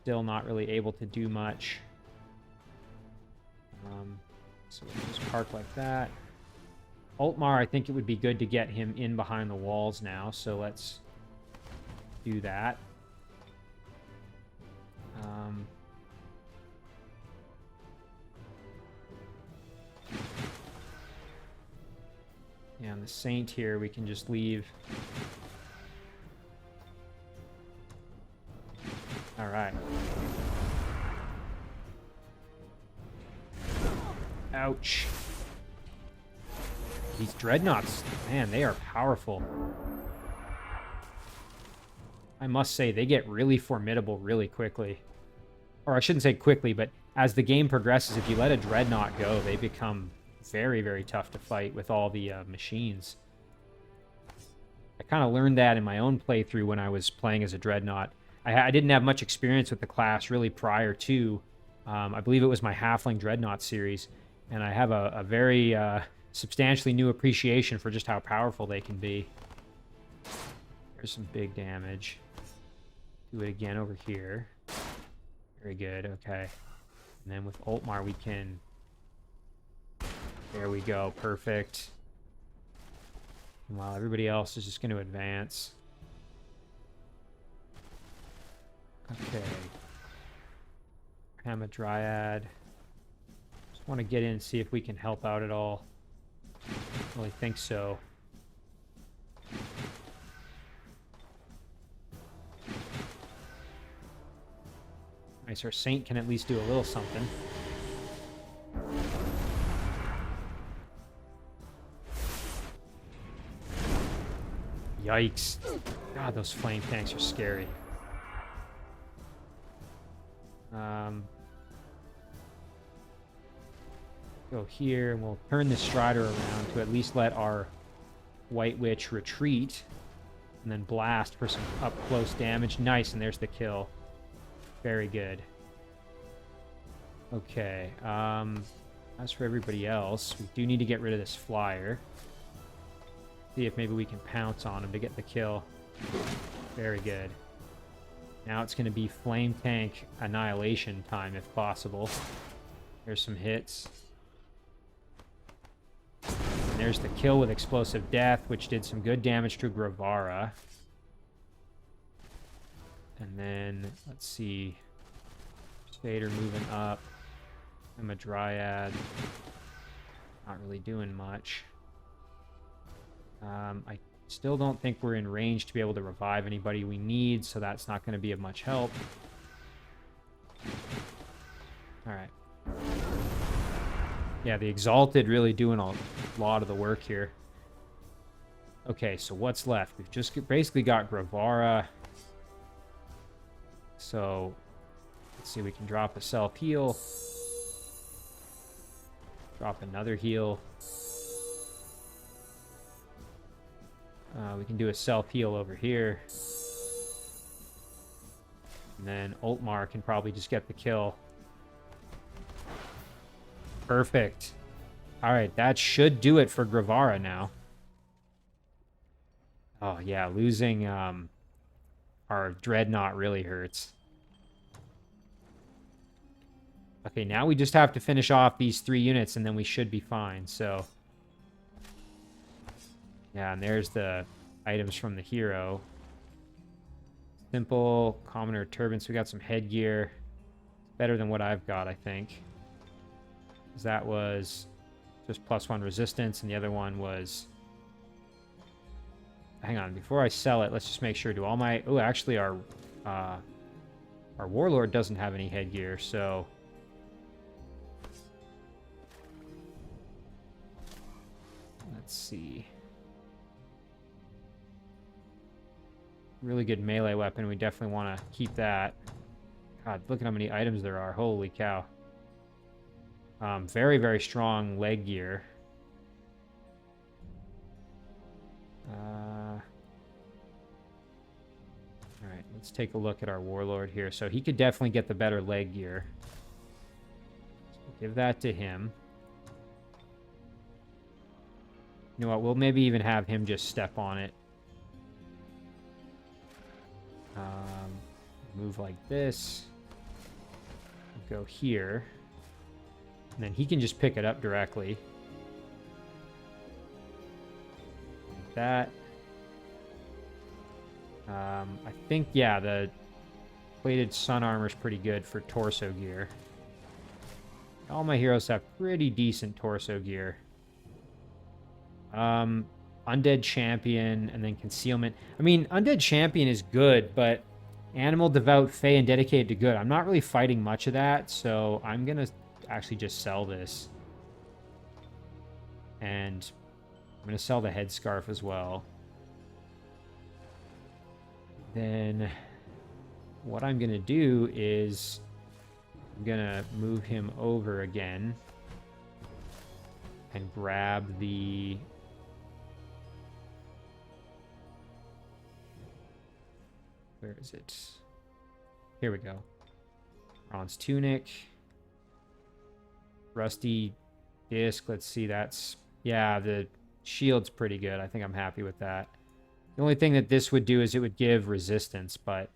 still not really able to do much. So we'll just park like that. Altmar, I think it would be good to get him in behind the walls now, so let's do that. Yeah, and the Saint here, we can just leave. All right. Ouch. These dreadnoughts, man, they are powerful. I must say, they get really formidable really quickly. Or I shouldn't say quickly, but as the game progresses, if you let a dreadnought go, they become very, very tough to fight with all the machines. I kind of learned that in my own playthrough when I was playing as a dreadnought. I didn't have much experience with the class really prior to, I believe it was my Halfling Dreadnought series, and I have a very substantially new appreciation for just how powerful they can be. There's some big damage. Do it again over here. Very good, okay. And then with Altmar we can... There we go, perfect. And while everybody else is just going to advance. Okay. Hamadryad. Just want to get in and see if we can help out at all. I really think so. Nice, our Saint can at least do a little something. Yikes. God, those flame tanks are scary. Go here, and we'll turn this Strider around to at least let our White Witch retreat, and then blast for some up-close damage. Nice, and there's the kill. Very good. Okay, as for everybody else, we do need to get rid of this flyer. See if maybe we can pounce on him to get the kill. Very good. Now it's going to be flame tank annihilation time if possible. There's some hits. And there's the kill with explosive death, which did some good damage to Grevara. And then, let's see. Spader moving up. I'm a Dryad. Not really doing much. I still don't think we're in range to be able to revive anybody we need, so that's not going to be of much help. Alright. Yeah, the Exalted really doing a lot of the work here. Okay, so what's left? We've just basically got Grevara. So, let's see, we can drop a self-heal. Drop another heal. We can do a self-heal over here. And then Altmar can probably just get the kill. Perfect. Alright, that should do it for Grevara now. Oh, yeah, losing our Dreadnought really hurts. Okay, now we just have to finish off these 3 units, and then we should be fine, so... Yeah, and there's the items from the hero. Simple, commoner, turbans. We got some headgear. Better than what I've got, I think. 'Cause that was just +1 resistance, and the other one was... Hang on, before I sell it, let's just make sure. Do all my... Oh, actually, our Warlord doesn't have any headgear, so... Let's see... Really good melee weapon. We definitely want to keep that. God, look at how many items there are. Holy cow. Very, very strong leg gear. Alright, let's take a look at our Warlord here. So he could definitely get the better leg gear. So give that to him. You know what? We'll maybe even have him just step on it. Move like this. Go here. And then he can just pick it up directly. Like that. I think, yeah, the plated sun armor is pretty good for torso gear. All my heroes have pretty decent torso gear. Undead Champion, and then Concealment. I mean, Undead Champion is good, but Animal, Devout, Fey, and Dedicated to Good. I'm not really fighting much of that, so I'm going to actually just sell this. And I'm going to sell the Headscarf as well. Then what I'm going to do is I'm going to move him over again and grab the... Where is it? Here we go. Bronze Tunic. Rusty Disc. Let's see, that's... Yeah, the shield's pretty good. I think I'm happy with that. The only thing that this would do is it would give resistance, but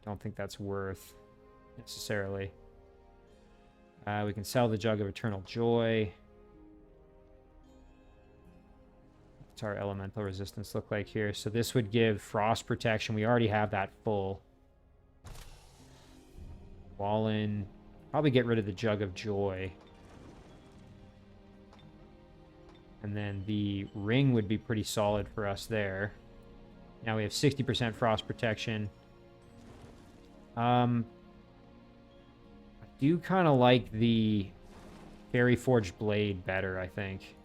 don't think that's worth necessarily. We can sell the Jug of Eternal Joy. What's our elemental resistance look like here? So this would give frost protection. We already have that full. Wallen. Probably get rid of the Jug of Joy. And then the ring would be pretty solid for us there. Now we have 60% frost protection. I do kind of like the Fairy Forged Blade better, I think.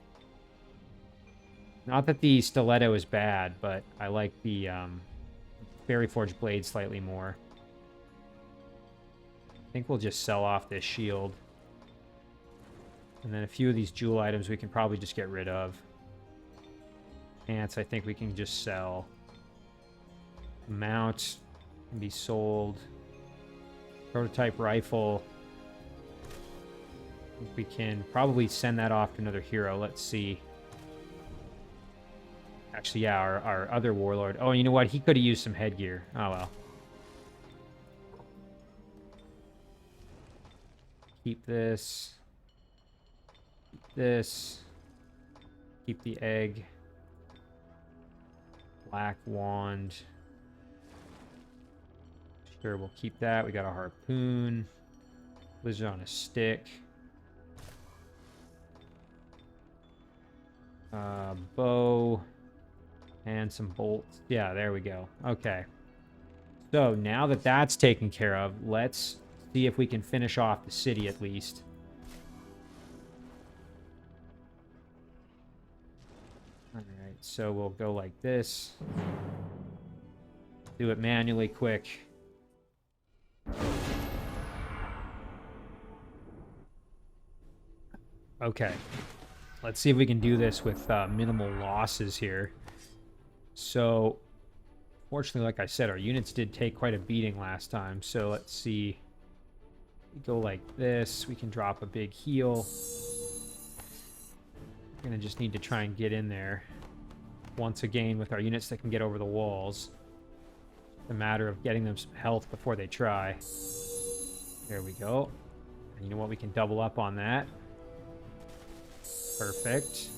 Not that the Stiletto is bad, but I like the Fairy Forged Blade slightly more. I think we'll just sell off this shield. And then a few of these jewel items we can probably just get rid of. Pants, I think we can just sell. Mount can be sold. Prototype rifle. I think we can probably send that off to another hero. Let's see. Actually, yeah, our other warlord. Oh, you know what? He could have used some headgear. Oh, well. Keep this. This. Keep the egg. Black wand. Sure, we'll keep that. We got a harpoon. Blizzard on a stick. Bow. And some bolts. Yeah, there we go. Okay. So now that that's taken care of, let's see if we can finish off the city at least. Alright, so we'll go like this. Do it manually quick. Okay. Let's see if we can do this with minimal losses here. So, fortunately, like I said, our units did take quite a beating last time. So let's see. We go like this. We can drop a big heal. We're going to just need to try and get in there. Once again, with our units that can get over the walls. It's a matter of getting them some health before they try. There we go. And you know what? We can double up on that. Perfect.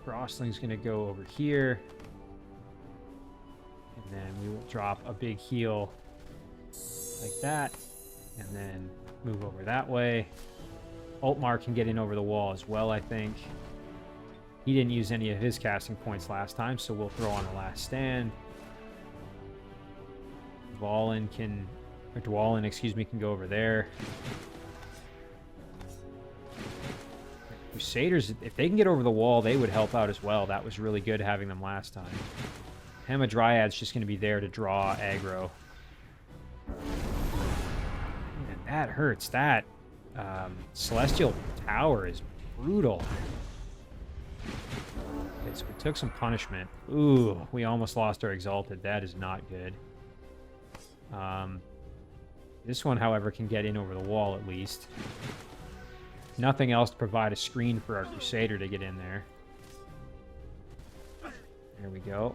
Frostling's going to go over here. And then we will drop a big heal like that. And then move over that way. Altmar can get in over the wall as well, I think. He didn't use any of his casting points last time, so we'll throw on a last stand. Dwalin, excuse me, can go over there. Crusaders, if they can get over the wall, they would help out as well. That was really good having them last time. Hamadryad's just going to be there to draw aggro. Man, that hurts. That Celestial Tower is brutal. Okay, so we took some punishment. Ooh, we almost lost our Exalted. That is not good. This one, however, can get in over the wall at least. Nothing else to provide a screen for our Crusader to get in there. There we go.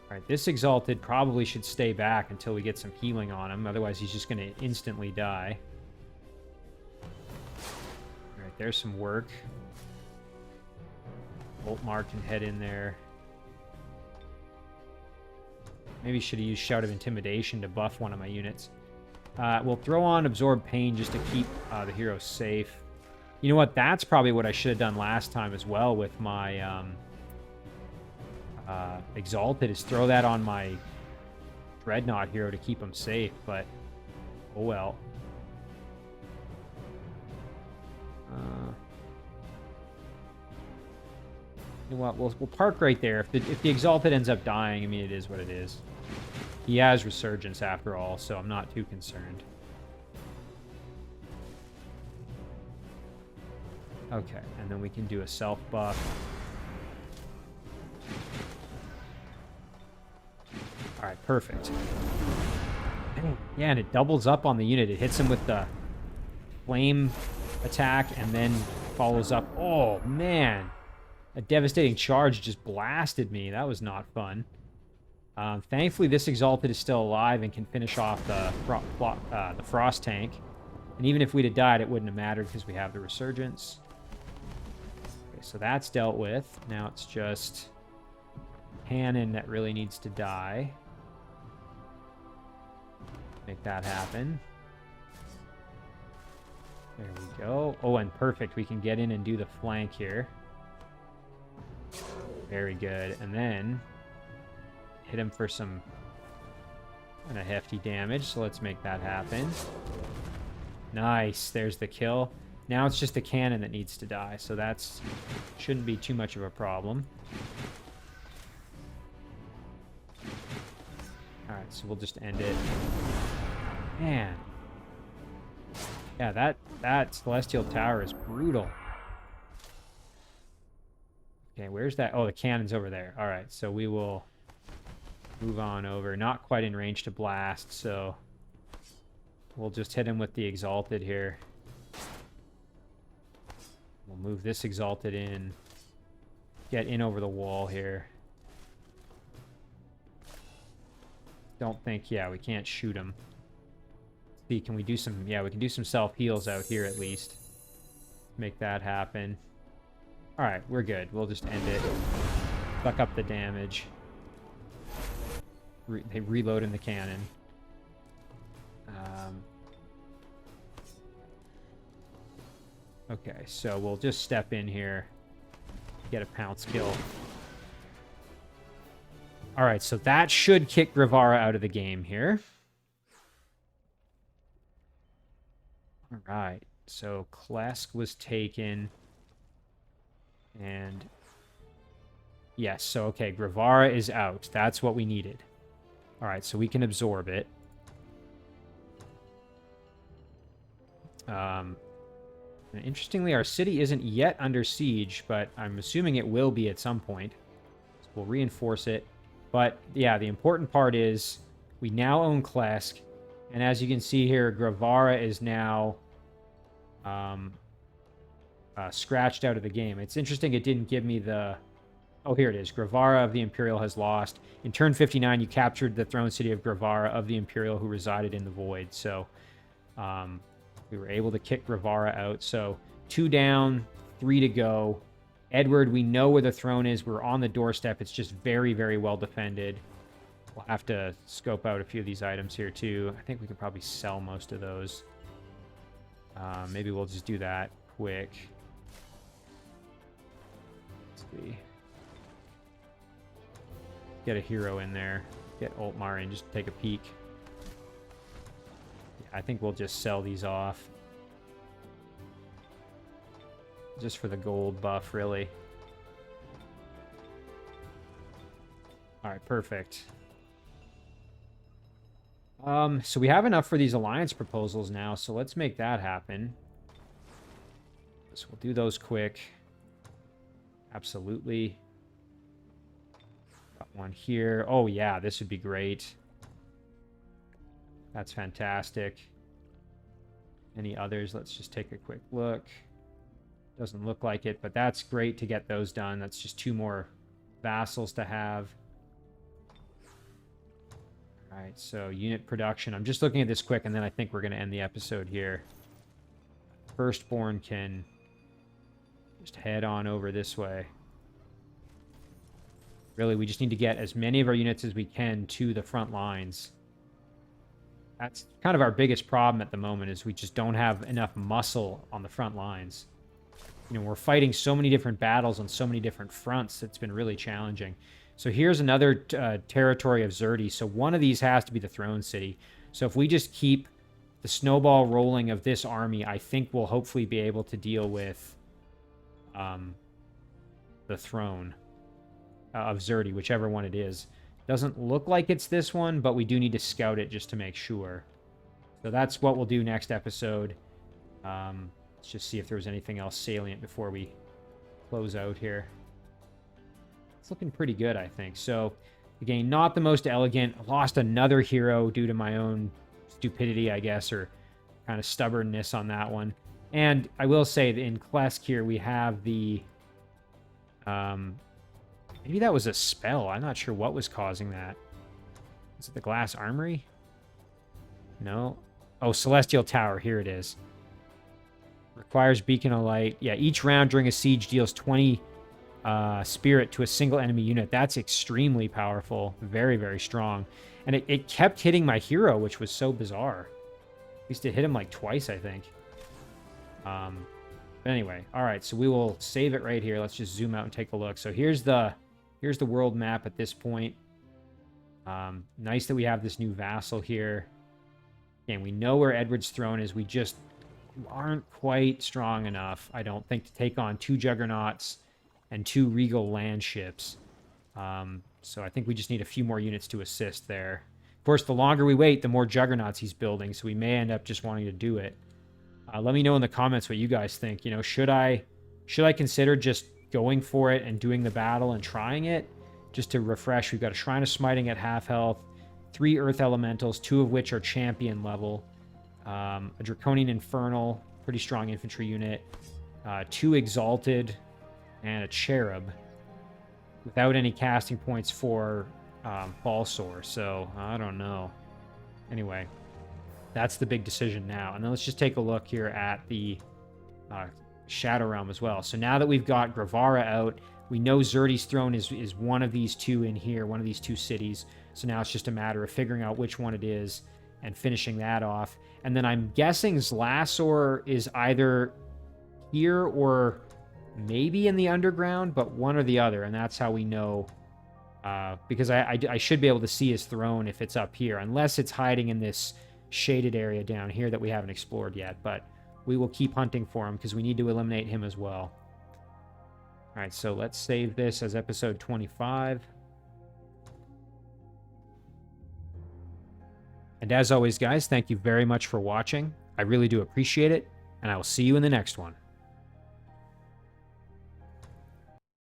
Alright, this Exalted probably should stay back until we get some healing on him. Otherwise, he's just going to instantly die. Alright, there's some work. Altmar can head in there. Maybe should have used Shout of Intimidation to buff one of my units. We'll throw on Absorb Pain just to keep the hero safe. You know what? That's probably what I should have done last time as well with my Exalted, is throw that on my Dreadnought hero to keep him safe, but oh well. You know what? We'll park right there. If the Exalted ends up dying, I mean, it is what it is. He has Resurgence after all, so I'm not too concerned. Okay, and then we can do a self buff. All right, perfect. Yeah, and it doubles up on the unit. It hits him with the flame attack and then follows up. Oh, man. A devastating charge just blasted me. That was not fun. Thankfully, this Exalted is still alive and can finish off the Frost tank. And even if we'd have died, it wouldn't have mattered because we have the Resurgence. Okay, so that's dealt with. Now it's just Cannon that really needs to die. Make that happen. There we go. Oh, and perfect. We can get in and do the flank here. Very good. And then hit him for some kind of hefty damage. So let's make that happen. Nice. There's the kill. Now it's just the cannon that needs to die. So that's shouldn't be too much of a problem. Alright, so we'll just end it. Man. Yeah, that Celestial Tower is brutal. Okay, where's that? Oh, the cannon's over there. Alright, so we will move on over. Not quite in range to blast, so we'll just hit him with the Exalted here. We'll move this Exalted in. Get in over the wall here. Don't think, yeah, we can't shoot him. See, can we do some, yeah, we can do some self-heals out here at least. Make that happen. Alright, we're good. We'll just end it. Fuck up the damage. They reload in the cannon. Okay, so we'll just step in here. Get a pounce kill. Alright, so that should kick Grevara out of the game here. Alright, so Klesk was taken. And yes, so okay, Grevara is out. That's what we needed. Alright, so we can absorb it. Interestingly, our city isn't yet under siege, but I'm assuming it will be at some point. So we'll reinforce it. But yeah, the important part is we now own Klesk. And as you can see here, Grevara is now scratched out of the game. It's interesting it didn't give me the... Oh, here it is. Grevara of the Imperial has lost. In turn 59, you captured the throne city of Grevara of the Imperial who resided in the Void. So we were able to kick Grevara out. So 2 down, 3 to go. Edward, we know where the throne is. We're on the doorstep. It's just very, very well defended. We'll have to scope out a few of these items here, too. I think we could probably sell most of those. Maybe we'll just do that quick. Let's see. Get a hero in there. Get Altmar in. Just take a peek. Yeah, I think we'll just sell these off. Just for the gold buff, really. Alright, perfect. So we have enough for these alliance proposals now, so let's make that happen. So we'll do those quick. Absolutely. Got one here. Oh yeah, this would be great. That's fantastic. Any others? Let's just take a quick look. Doesn't look like it, but that's great to get those done. That's just 2 more vassals to have. All right, so unit production. I'm just looking at this quick, and then I think we're going to end the episode here. Firstborn can just head on over this way. Really, we just need to get as many of our units as we can to the front lines. That's kind of our biggest problem at the moment, is we just don't have enough muscle on the front lines. we're fighting so many different battles on so many different fronts. It's been really challenging. So here's another territory of Xerdi. So one of these has to be the Throne City. So if we just keep the snowball rolling of this army, I think we'll hopefully be able to deal with the throne of Xerdi, whichever one it is. Doesn't look like it's this one, but we do need to scout it just to make sure. So that's what we'll do next episode. Let's just see if there was anything else salient before we close out here. It's looking pretty good, I think. So, again, not the most elegant. Lost another hero due to my own stupidity, I guess, or kind of stubbornness on that one. And I will say that in Klesk here, we have the... maybe that was a spell. I'm not sure what was causing that. Is it the Glass Armory? No. Oh, Celestial Tower. Here it is. Requires Beacon of Light. Yeah, each round during a siege deals 20 spirit to a single enemy unit. That's extremely powerful. Very, very strong. And it kept hitting my hero, which was so bizarre. At least it hit him like twice, I think. But anyway, all right, so we will save it right here. Let's just zoom out and take a look. So here's the world map at this point. Nice that we have this new vassal here. Again, we know where Edward's throne is. We just aren't quite strong enough, I don't think, to take on 2 Juggernauts and 2 Regal land ships. So I think we just need a few more units to assist there. Of course, the longer we wait, the more Juggernauts he's building, so we may end up just wanting to do it. Let me know in the comments what you guys think. Should I consider just going for it and doing the battle and trying it? Just to refresh, we've got a Shrine of Smiting at half health, 3 Earth Elementals, 2 of which are champion level, a Draconian Infernal, pretty strong infantry unit, 2 Exalted, and a Cherub, without any casting points for Falsor, so I don't know. Anyway, that's the big decision now. And then let's just take a look here at the Shadow Realm as well. So now that we've got Grevara out, we know Xerdi's throne is one of these 2 in here, one of these 2 cities. So now it's just a matter of figuring out which one it is and finishing that off. And then I'm guessing Zlasor is either here or maybe in the underground, but one or the other. And that's how we know, because I should be able to see his throne if it's up here, unless it's hiding in this shaded area down here that we haven't explored yet. But we will keep hunting for him because we need to eliminate him as well. All right, so let's save this as episode 25. And as always, guys, thank you very much for watching. I really do appreciate it, and I will see you in the next one.